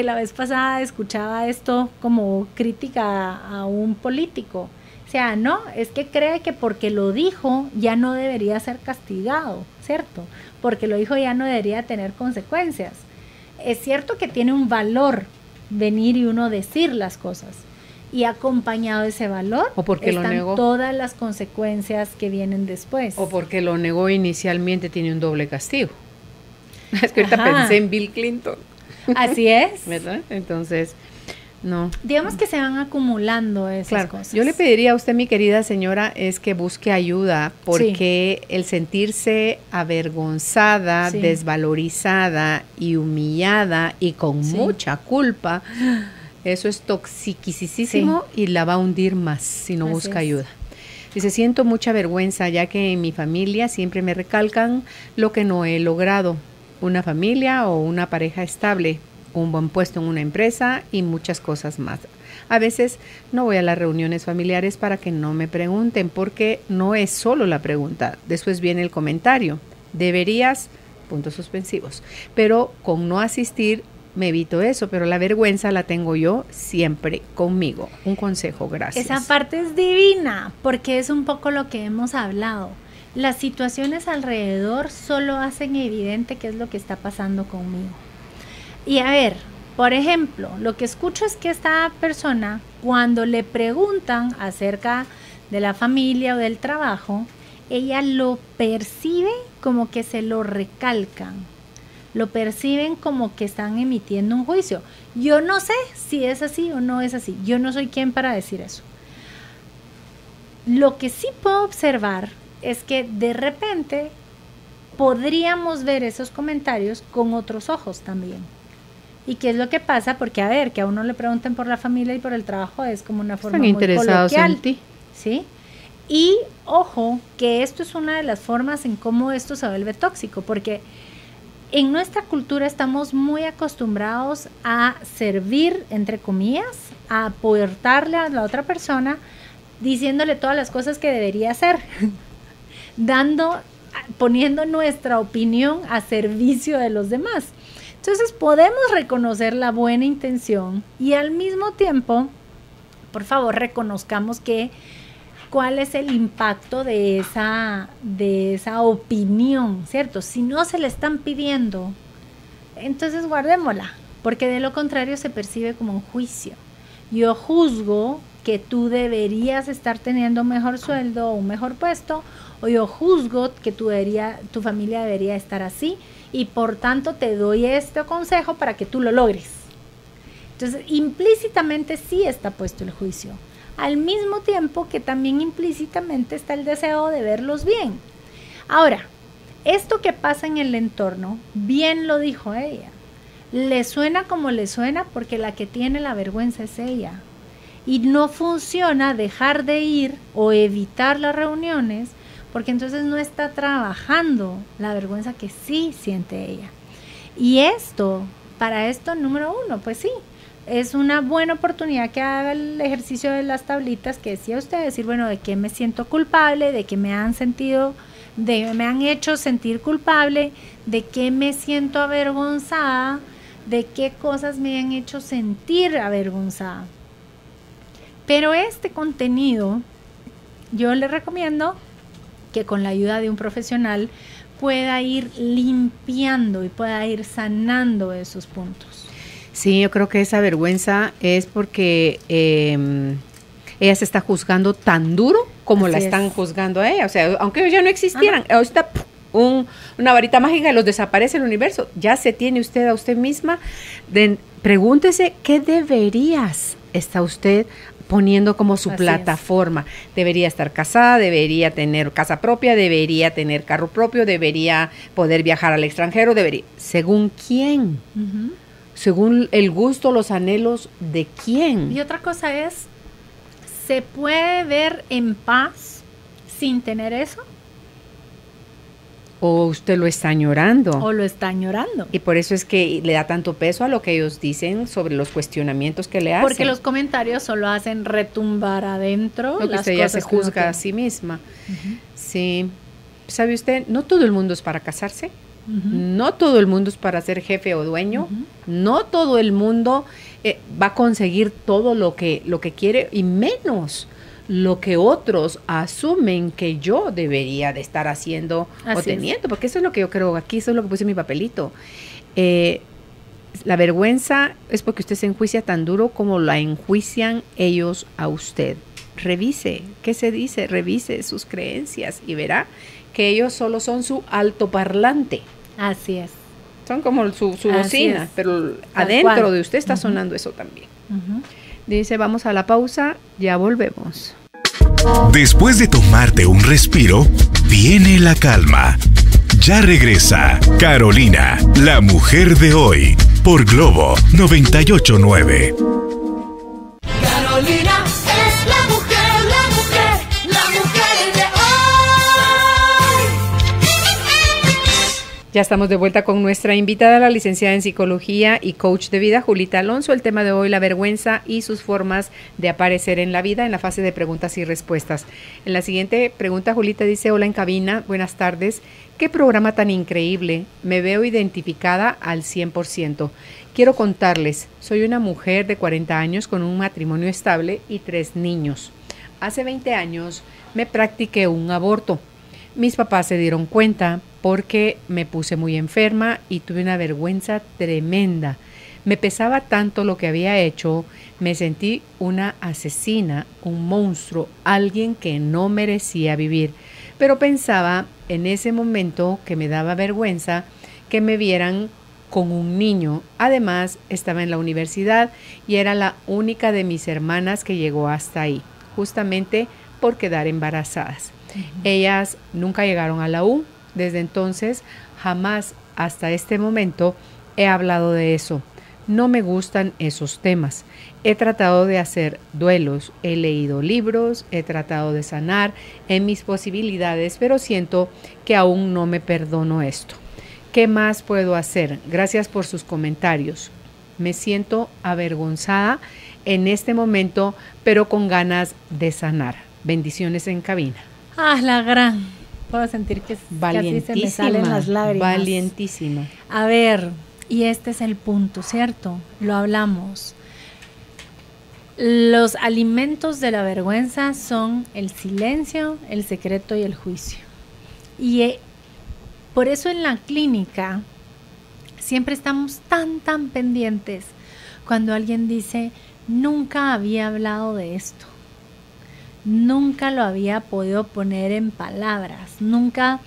la vez pasada escuchaba esto como crítica a un político. O sea, no, es que cree que porque lo dijo ya no debería ser castigado, ¿cierto? Porque lo dijo ya no debería tener consecuencias. Es cierto que tiene un valor venir y uno decir las cosas. Y acompañado de ese valor o porque están lo negó, todas las consecuencias que vienen después. O porque lo negó inicialmente, tiene un doble castigo. Es que ahorita pensé en Bill Clinton. Así es. ¿Verdad? Entonces, no. Digamos que se van acumulando esas cosas. Yo le pediría a usted, mi querida señora, es que busque ayuda, porque el sentirse avergonzada, desvalorizada y humillada y con mucha culpa, eso es toxiquísimo y la va a hundir más si no busca ayuda. Dice, siento mucha vergüenza ya que en mi familia siempre me recalcan lo que no he logrado. Una familia o una pareja estable, un buen puesto en una empresa y muchas cosas más. A veces no voy a las reuniones familiares para que no me pregunten, porque no es solo la pregunta. Después viene el comentario. Deberías, puntos suspensivos. Pero con no asistir me evito eso, pero la vergüenza la tengo yo siempre conmigo. Un consejo, gracias. Esa parte es divina, porque es un poco lo que hemos hablado. Las situaciones alrededor solo hacen evidente qué es lo que está pasando conmigo. Y a ver, por ejemplo, lo que escucho es que esta persona, cuando le preguntan acerca de la familia o del trabajo, ella lo percibe como que se lo recalcan. lo perciben como que están emitiendo un juicio. Yo no sé si es así o no es así. Yo no soy quien para decir eso. Lo que sí puedo observar es que de repente podríamos ver esos comentarios con otros ojos también. ¿Y qué es lo que pasa? Porque, a ver, que a uno le pregunten por la familia y por el trabajo es como una forma muy interesados coloquial, en ti. ¿sí? Y, ojo, que esto es una de las formas en cómo esto se vuelve tóxico, porque en nuestra cultura estamos muy acostumbrados a servir, entre comillas, a aportarle a la otra persona, diciéndole todas las cosas que debería hacer, poniendo nuestra opinión a servicio de los demás. Entonces podemos reconocer la buena intención y al mismo tiempo, por favor, reconozcamos cuál es el impacto de esa opinión, ¿cierto? Si no se le están pidiendo, entonces guardémosla, porque de lo contrario se percibe como un juicio. Yo juzgo que tú deberías estar teniendo un mejor sueldo o un mejor puesto, o yo juzgo que tu familia debería estar así, y por tanto te doy este consejo para que tú lo logres. Entonces, implícitamente sí está puesto el juicio, al mismo tiempo que también implícitamente está el deseo de verlos bien. Ahora, esto que pasa en el entorno, bien lo dijo ella, le suena como le suena porque la que tiene la vergüenza es ella. Y no funciona dejar de ir o evitar las reuniones, porque entonces no está trabajando la vergüenza que sí siente ella. Y para esto, número 1, pues sí, es una buena oportunidad que haga el ejercicio de las tablitas que decía usted, decir, bueno, ¿de qué me siento culpable? ¿De qué me han hecho sentir culpable? ¿De qué me siento avergonzada? ¿De qué cosas me han hecho sentir avergonzada? Pero este contenido, yo le recomiendo que con la ayuda de un profesional pueda ir limpiando y pueda ir sanando esos puntos. Sí, yo creo que esa vergüenza es porque ella se está juzgando tan duro como la están juzgando a ella. O sea, aunque ellos ya no existieran, ahorita una varita mágica y los desaparece el universo. Ya se tiene usted a usted misma. Pregúntese qué deberías está usted poniendo como su plataforma. Debería estar casada, debería tener casa propia, debería tener carro propio, debería poder viajar al extranjero, ¿según quién? Uh-huh. Según el gusto, los anhelos de quién. Y otra cosa es, ¿se puede ver en paz sin tener eso? O usted lo está añorando. O lo está añorando. Y por eso es que le da tanto peso a lo que ellos dicen sobre los cuestionamientos que le hacen. Porque los comentarios solo hacen retumbar adentro. Lo que usted ya se juzga a sí misma. Uh-huh. Sí. ¿Sabe usted? No todo el mundo es para casarse. Uh-huh. No todo el mundo es para ser jefe o dueño. Uh-huh. No todo el mundo va a conseguir todo lo que quiere, y menos lo que otros asumen que yo debería de estar haciendo o teniendo, porque eso es lo que yo creo, aquí eso es lo que puse en mi papelito. La vergüenza es porque usted se enjuicia tan duro como la enjuician ellos a usted. Revise, ¿qué se dice? Revise sus creencias y verá que ellos solo son su altoparlante. Así es. Son como su bocina, pero adentro de usted está sonando eso también. Uh-huh. Dice, vamos a la pausa, ya volvemos. Después de tomarte un respiro, viene la calma. Ya regresa Carolina, la mujer de hoy, por Globo 98.9. Carolina es la mujer de hoy. Ya estamos de vuelta con nuestra invitada, la licenciada en psicología y coach de vida, Julita Alonso. El tema de hoy, la vergüenza y sus formas de aparecer en la vida, en la fase de preguntas y respuestas. En la siguiente pregunta, Julita dice, hola en cabina, buenas tardes. Qué programa tan increíble, me veo identificada al 100%. Quiero contarles, soy una mujer de 40 años con un matrimonio estable y 3 niños. Hace 20 años me practiqué un aborto. Mis papás se dieron cuenta porque me puse muy enferma y tuve una vergüenza tremenda. Me pesaba tanto lo que había hecho, me sentí una asesina, un monstruo, alguien que no merecía vivir. Pero pensaba en ese momento que me daba vergüenza que me vieran con un niño. Además, estaba en la universidad y era la única de mis hermanas que llegó hasta ahí, justamente por quedar embarazadas. Ellas nunca llegaron a la U. Desde entonces, jamás hasta este momento he hablado de eso. No me gustan esos temas. He tratado de hacer duelos, he leído libros, he tratado de sanar en mis posibilidades, pero siento que aún no me perdono esto. ¿Qué más puedo hacer? Gracias por sus comentarios. Me siento avergonzada en este momento, pero con ganas de sanar. Bendiciones en cabina. Ah, la gran. Puedo sentir que casi se me salen las lágrimas. Valientísima. A ver, y este es el punto, ¿cierto? Lo hablamos. Los alimentos de la vergüenza son el silencio, el secreto y el juicio. Y por eso en la clínica siempre estamos tan pendientes cuando alguien dice, nunca había hablado de esto, nunca lo había podido poner en palabras, nunca,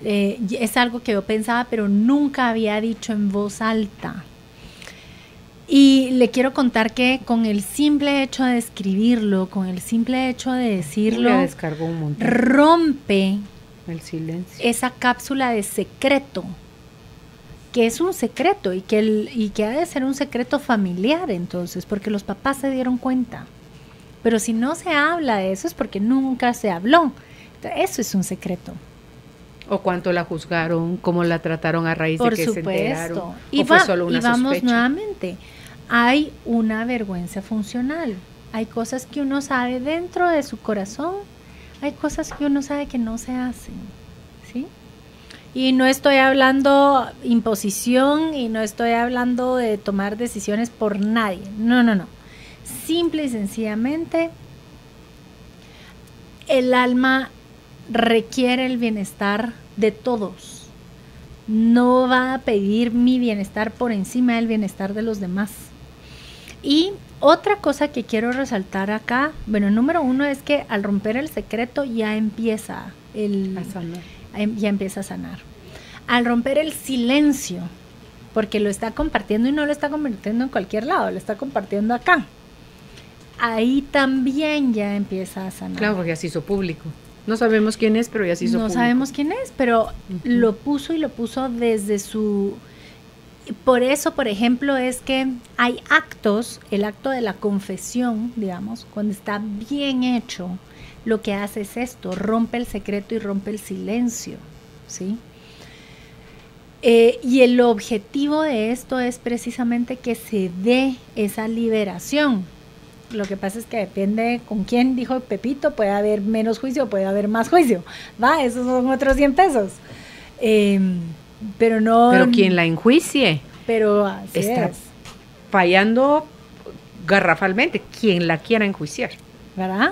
es algo que yo pensaba, pero nunca había dicho en voz alta. Y le quiero contar que con el simple hecho de escribirlo, con el simple hecho de decirlo, le descargó un montón. Rompe El silencio. esa cápsula de secreto, que es un secreto y que ha de ser un secreto familiar entonces, porque los papás se dieron cuenta. Pero si no se habla de eso es porque nunca se habló. Eso es un secreto. O cuánto la juzgaron, cómo la trataron a raíz Por de que supuesto. se enteraron. Y, o fue solo una vamos sospecha. nuevamente. Hay una vergüenza funcional. Hay cosas que uno sabe dentro de su corazón. Hay cosas que uno sabe que no se hacen. ¿Sí? Y no estoy hablando imposición y no estoy hablando de tomar decisiones por nadie. No. Simple y sencillamente, el alma requiere el bienestar de todos. No va a pedir mi bienestar por encima del bienestar de los demás. Y otra cosa que quiero resaltar acá, bueno, número uno es que al romper el secreto ya empieza a sanar. Al romper el silencio, porque lo está compartiendo y no lo está compartiendo en cualquier lado, lo está compartiendo acá. Ahí también ya empieza a sanar. Claro, porque ya se hizo público. No sabemos quién es, pero ya se hizo público. No sabemos quién es, pero lo puso desde su... Por eso, por ejemplo, es que hay actos, el acto de la confesión, digamos, cuando está bien hecho, lo que hace es esto, rompe el secreto y rompe el silencio, ¿sí? Y el objetivo de esto es precisamente que se dé esa liberación. Lo que pasa es que depende con quién, dijo Pepito, puede haber menos juicio, puede haber más juicio, ¿va? Esos son otros 100 pesos. Pero no... Pero quien la enjuicie. Pero así está es. Fallando garrafalmente, quien la quiera enjuiciar. ¿Verdad?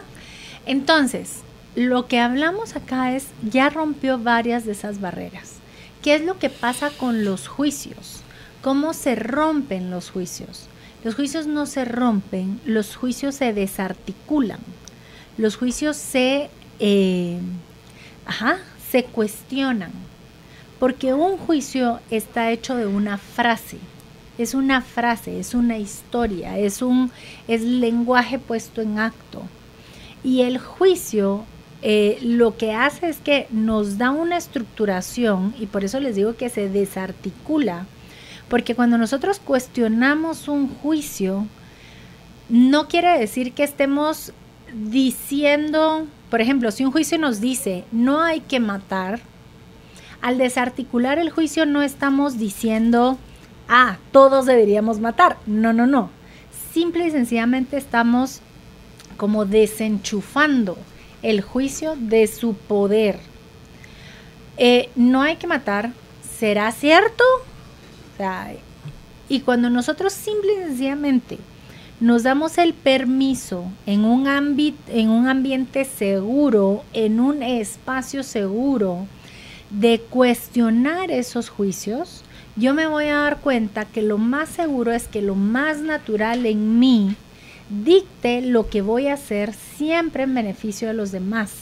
Entonces, lo que hablamos acá es, ya rompió varias de esas barreras. ¿Qué es lo que pasa con los juicios? ¿Cómo se rompen los juicios? Los juicios no se rompen, los juicios se desarticulan. Los juicios se cuestionan. Porque un juicio está hecho de una frase. Es una frase, es una historia, es lenguaje puesto en acto. Y el juicio lo que hace es que nos da una estructuración, y por eso les digo que se desarticula, porque cuando nosotros cuestionamos un juicio, no quiere decir que estemos diciendo, por ejemplo, si un juicio nos dice no hay que matar, al desarticular el juicio no estamos diciendo todos deberíamos matar. No. Simple y sencillamente estamos como desenchufando el juicio de su poder. No hay que matar, ¿será cierto? O sea, y cuando nosotros simple y sencillamente nos damos el permiso en un ambiente seguro, en un espacio seguro, de cuestionar esos juicios, yo me voy a dar cuenta que lo más seguro es que lo más natural en mí dicte lo que voy a hacer siempre en beneficio de los demás.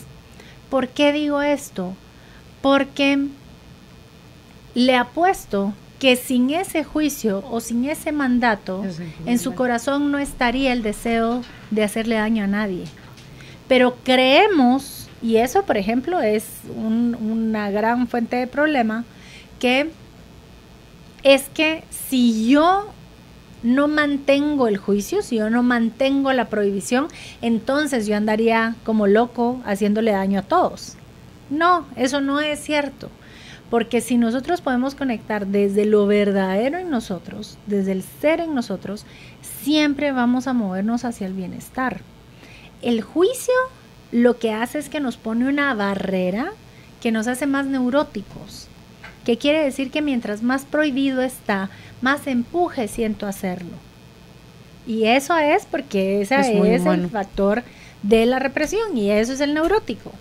¿Por qué digo esto? Porque le apuesto que sin ese juicio o sin ese mandato, en su corazón no estaría el deseo de hacerle daño a nadie. Pero creemos, y eso por ejemplo es una gran fuente de problema, que es que si yo no mantengo el juicio, si yo no mantengo la prohibición, entonces yo andaría como loco haciéndole daño a todos. No, eso no es cierto. Porque si nosotros podemos conectar desde lo verdadero en nosotros, desde el ser en nosotros, siempre vamos a movernos hacia el bienestar. El juicio lo que hace es que nos pone una barrera que nos hace más neuróticos. ¿Qué quiere decir? Que mientras más prohibido está, más empuje siento a hacerlo. Y eso es porque ese es el factor de la represión y eso es el neurótico.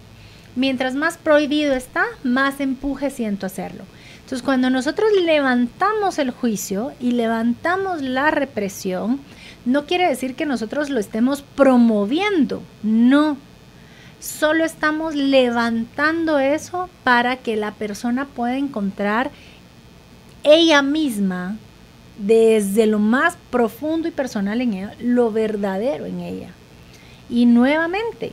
Mientras más prohibido está, más empuje siento a hacerlo. Entonces, cuando nosotros levantamos el juicio y levantamos la represión, no quiere decir que nosotros lo estemos promoviendo, no. Solo estamos levantando eso para que la persona pueda encontrar ella misma, desde lo más profundo y personal en ella, lo verdadero en ella. Y nuevamente,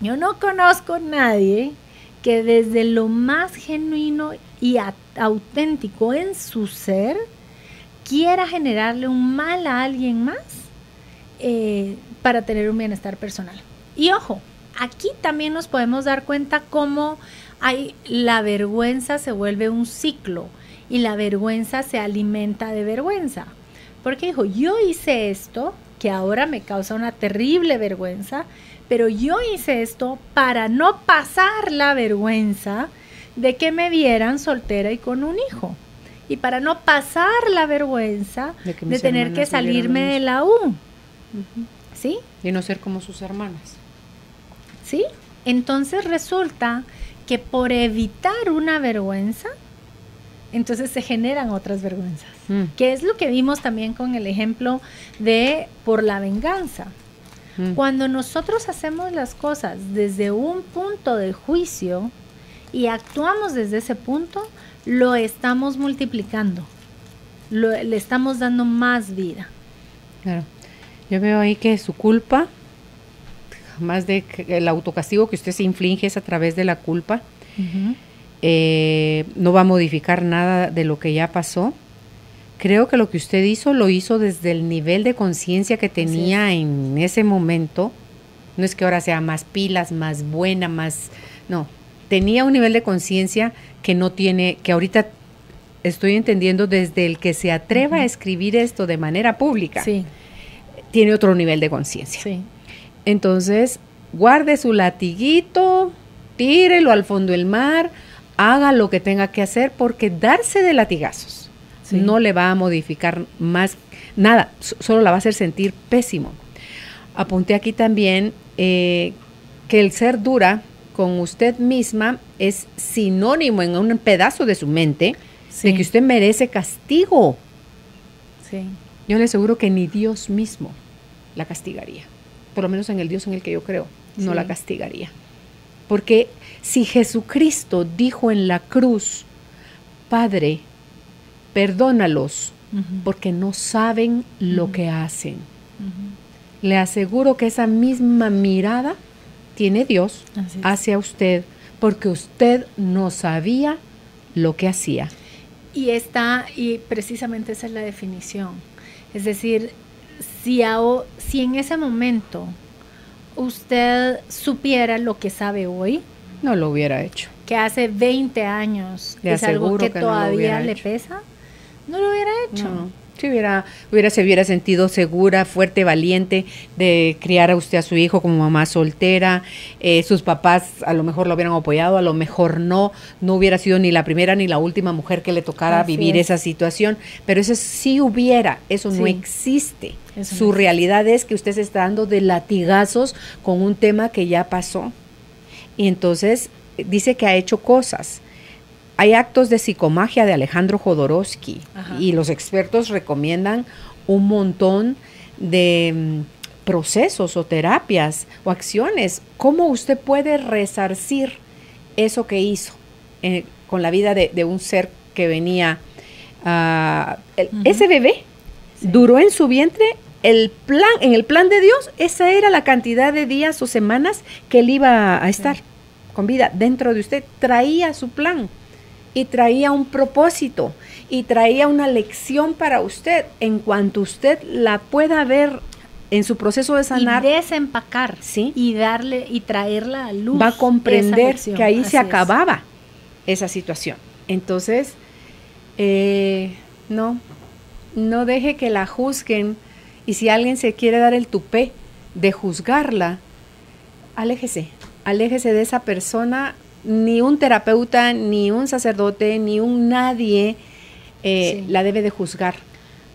yo no conozco a nadie que desde lo más genuino y auténtico en su ser quiera generarle un mal a alguien más para tener un bienestar personal. Y ojo, aquí también nos podemos dar cuenta cómo la vergüenza se vuelve un ciclo y la vergüenza se alimenta de vergüenza. Porque dijo, yo hice esto, que ahora me causa una terrible vergüenza, pero yo hice esto para no pasar la vergüenza de que me vieran soltera y con un hijo. Y para no pasar la vergüenza de tener que salirme de la U. ¿Sí? Y no ser como sus hermanas. ¿Sí? Entonces resulta que por evitar una vergüenza, entonces se generan otras vergüenzas. Que es lo que vimos también con el ejemplo de por la venganza. Cuando nosotros hacemos las cosas desde un punto de juicio y actuamos desde ese punto, lo estamos multiplicando, le estamos dando más vida. Claro. Yo veo ahí que su culpa, más de el autocastigo que usted se inflige es a través de la culpa, no va a modificar nada de lo que ya pasó. Creo que lo que usted hizo, lo hizo desde el nivel de conciencia que tenía en ese momento. No es que ahora sea más pilas, más buena, más... No, tenía un nivel de conciencia que no tiene, que ahorita estoy entendiendo desde el que se atreva a escribir esto de manera pública. Sí. Tiene otro nivel de conciencia. Sí. Entonces, guarde su latiguito, tírelo al fondo del mar, haga lo que tenga que hacer, porque darse de latigazos no le va a modificar más nada, solo la va a hacer sentir pésimo. Apunté aquí también que el ser dura con usted misma es sinónimo en un pedazo de su mente de que usted merece castigo. Sí. Yo le aseguro que ni Dios mismo la castigaría, por lo menos en el Dios en el que yo creo, no la castigaría. Porque si Jesucristo dijo en la cruz, Padre, perdónalos, porque no saben lo que hacen. Le aseguro que esa misma mirada tiene Dios hacia usted, porque usted no sabía lo que hacía. Y precisamente esa es la definición. Es decir, si en ese momento usted supiera lo que sabe hoy, no lo hubiera hecho. Que hace 20 años es algo que todavía le pesa, no lo hubiera hecho. No. Se hubiera sentido segura, fuerte, valiente de criar a usted a su hijo como mamá soltera. Sus papás a lo mejor lo hubieran apoyado, a lo mejor no hubiera sido ni la primera ni la última mujer que le tocara vivir esa situación, pero eso sí hubiera, eso no existe. Su realidad es que usted se está dando de latigazos con un tema que ya pasó. Y entonces dice que ha hecho cosas. Hay actos de psicomagia de Alejandro Jodorowsky y los expertos recomiendan un montón de procesos o terapias o acciones. ¿Cómo usted puede resarcir eso que hizo con la vida de un ser que venía ese bebé duró en su vientre en el plan de Dios, esa era la cantidad de días o semanas que él iba a estar con vida dentro de usted. Traía su plan y traía un propósito y traía una lección para usted. En cuanto usted la pueda ver en su proceso de sanar y desempacar, ¿sí? y darle y traerla a luz, va a comprender que ahí Así se acababa esa situación. Entonces, no deje que la juzguen, y si alguien se quiere dar el tupé de juzgarla, aléjese de esa persona. Ni un terapeuta, ni un sacerdote, ni un nadie la debe de juzgar.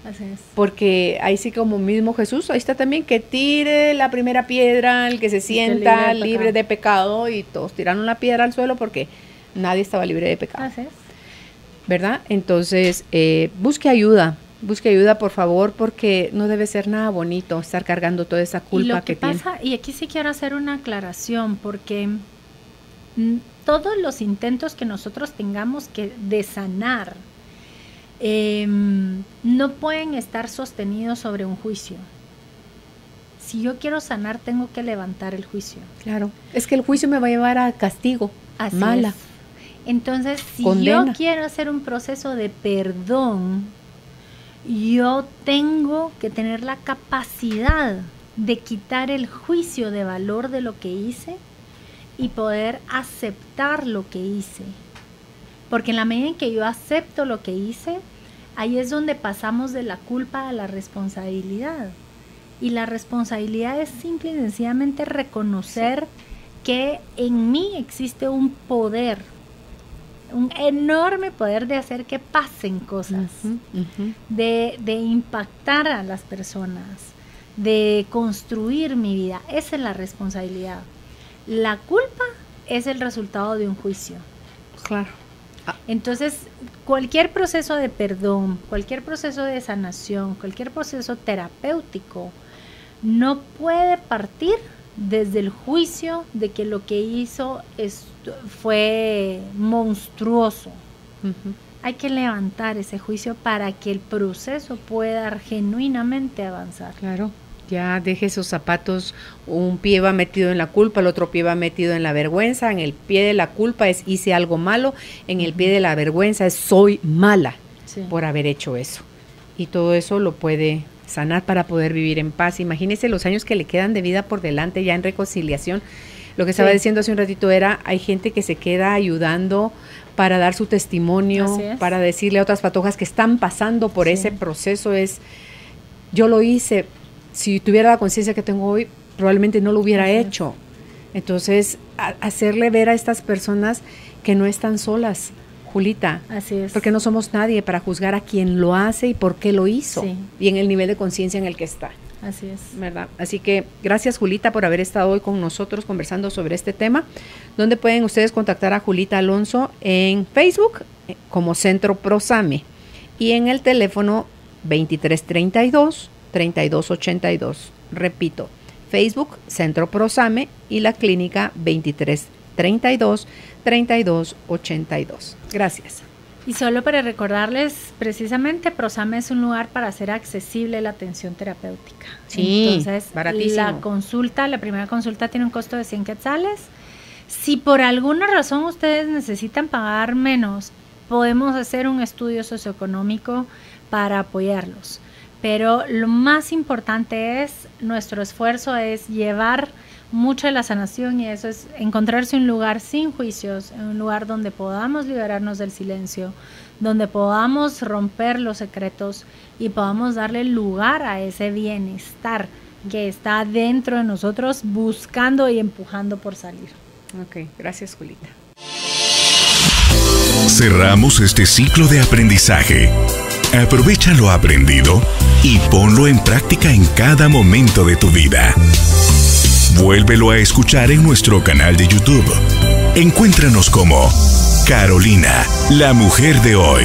Así es. Porque ahí sí, como mismo Jesús, ahí está también, que tire la primera piedra, el que se sienta libre de pecado, y todos tiraron la piedra al suelo porque nadie estaba libre de pecado. Así es. ¿Verdad? Entonces, busque ayuda, por favor, porque no debe ser nada bonito estar cargando toda esa culpa que tiene. Y aquí sí quiero hacer una aclaración, porque todos los intentos que nosotros tengamos de sanar, no pueden estar sostenidos sobre un juicio. Si yo quiero sanar, tengo que levantar el juicio. Claro, es que el juicio me va a llevar a castigo, Así mala. es. Entonces, si condena. yo quiero hacer un proceso de perdón, yo tengo que tener la capacidad de quitar el juicio de valor de lo que hice y poder aceptar lo que hice. Porque en la medida en que yo acepto lo que hice, ahí es donde pasamos de la culpa a la responsabilidad. Y la responsabilidad es simple y sencillamente reconocer que en mí existe un poder, un enorme poder de hacer que pasen cosas, de impactar a las personas, de construir mi vida. Esa es la responsabilidad. La culpa es el resultado de un juicio. Claro. Entonces, cualquier proceso de perdón, cualquier proceso de sanación, cualquier proceso terapéutico, no puede partir desde el juicio de que lo que hizo fue monstruoso. Hay que levantar ese juicio para que el proceso pueda genuinamente avanzar. Claro. Ya deje esos zapatos, un pie va metido en la culpa, el otro pie va metido en la vergüenza. En el pie de la culpa es hice algo malo, en el pie de la vergüenza es soy mala por haber hecho eso. Y todo eso lo puede sanar para poder vivir en paz. Imagínese los años que le quedan de vida por delante ya en reconciliación. Lo que estaba diciendo hace un ratito era, hay gente que se queda ayudando para dar su testimonio, para decirle a otras patojas que están pasando por ese proceso. Yo lo hice. Si tuviera la conciencia que tengo hoy, probablemente no lo hubiera hecho. Entonces, hacerle ver a estas personas que no están solas, Julita. Así es. Porque no somos nadie para juzgar a quien lo hace y por qué lo hizo. Y en el nivel de conciencia en el que está. Así es. ¿Verdad? Así que gracias, Julita, por haber estado hoy con nosotros conversando sobre este tema. ¿Dónde pueden ustedes contactar a Julita Alonso? En Facebook como Centro Prosame y en el teléfono 2332-3282. Repito, Facebook Centro Prosame y la clínica 2332-3282. Gracias. Y solo para recordarles, precisamente Prosame es un lugar para hacer accesible la atención terapéutica. Sí, entonces, baratísimo. La primera consulta tiene un costo de 100 quetzales. Si por alguna razón ustedes necesitan pagar menos, podemos hacer un estudio socioeconómico para apoyarlos. Pero lo más importante es, nuestro esfuerzo es llevar mucho de la sanación, y eso es encontrarse un lugar sin juicios, un lugar donde podamos liberarnos del silencio, donde podamos romper los secretos y podamos darle lugar a ese bienestar que está dentro de nosotros, buscando y empujando por salir. Ok, gracias, Julita. Cerramos este ciclo de aprendizaje. Aprovecha lo aprendido y ponlo en práctica en cada momento de tu vida. Vuélvelo a escuchar en nuestro canal de YouTube. Encuéntranos como Carolina, la mujer de hoy.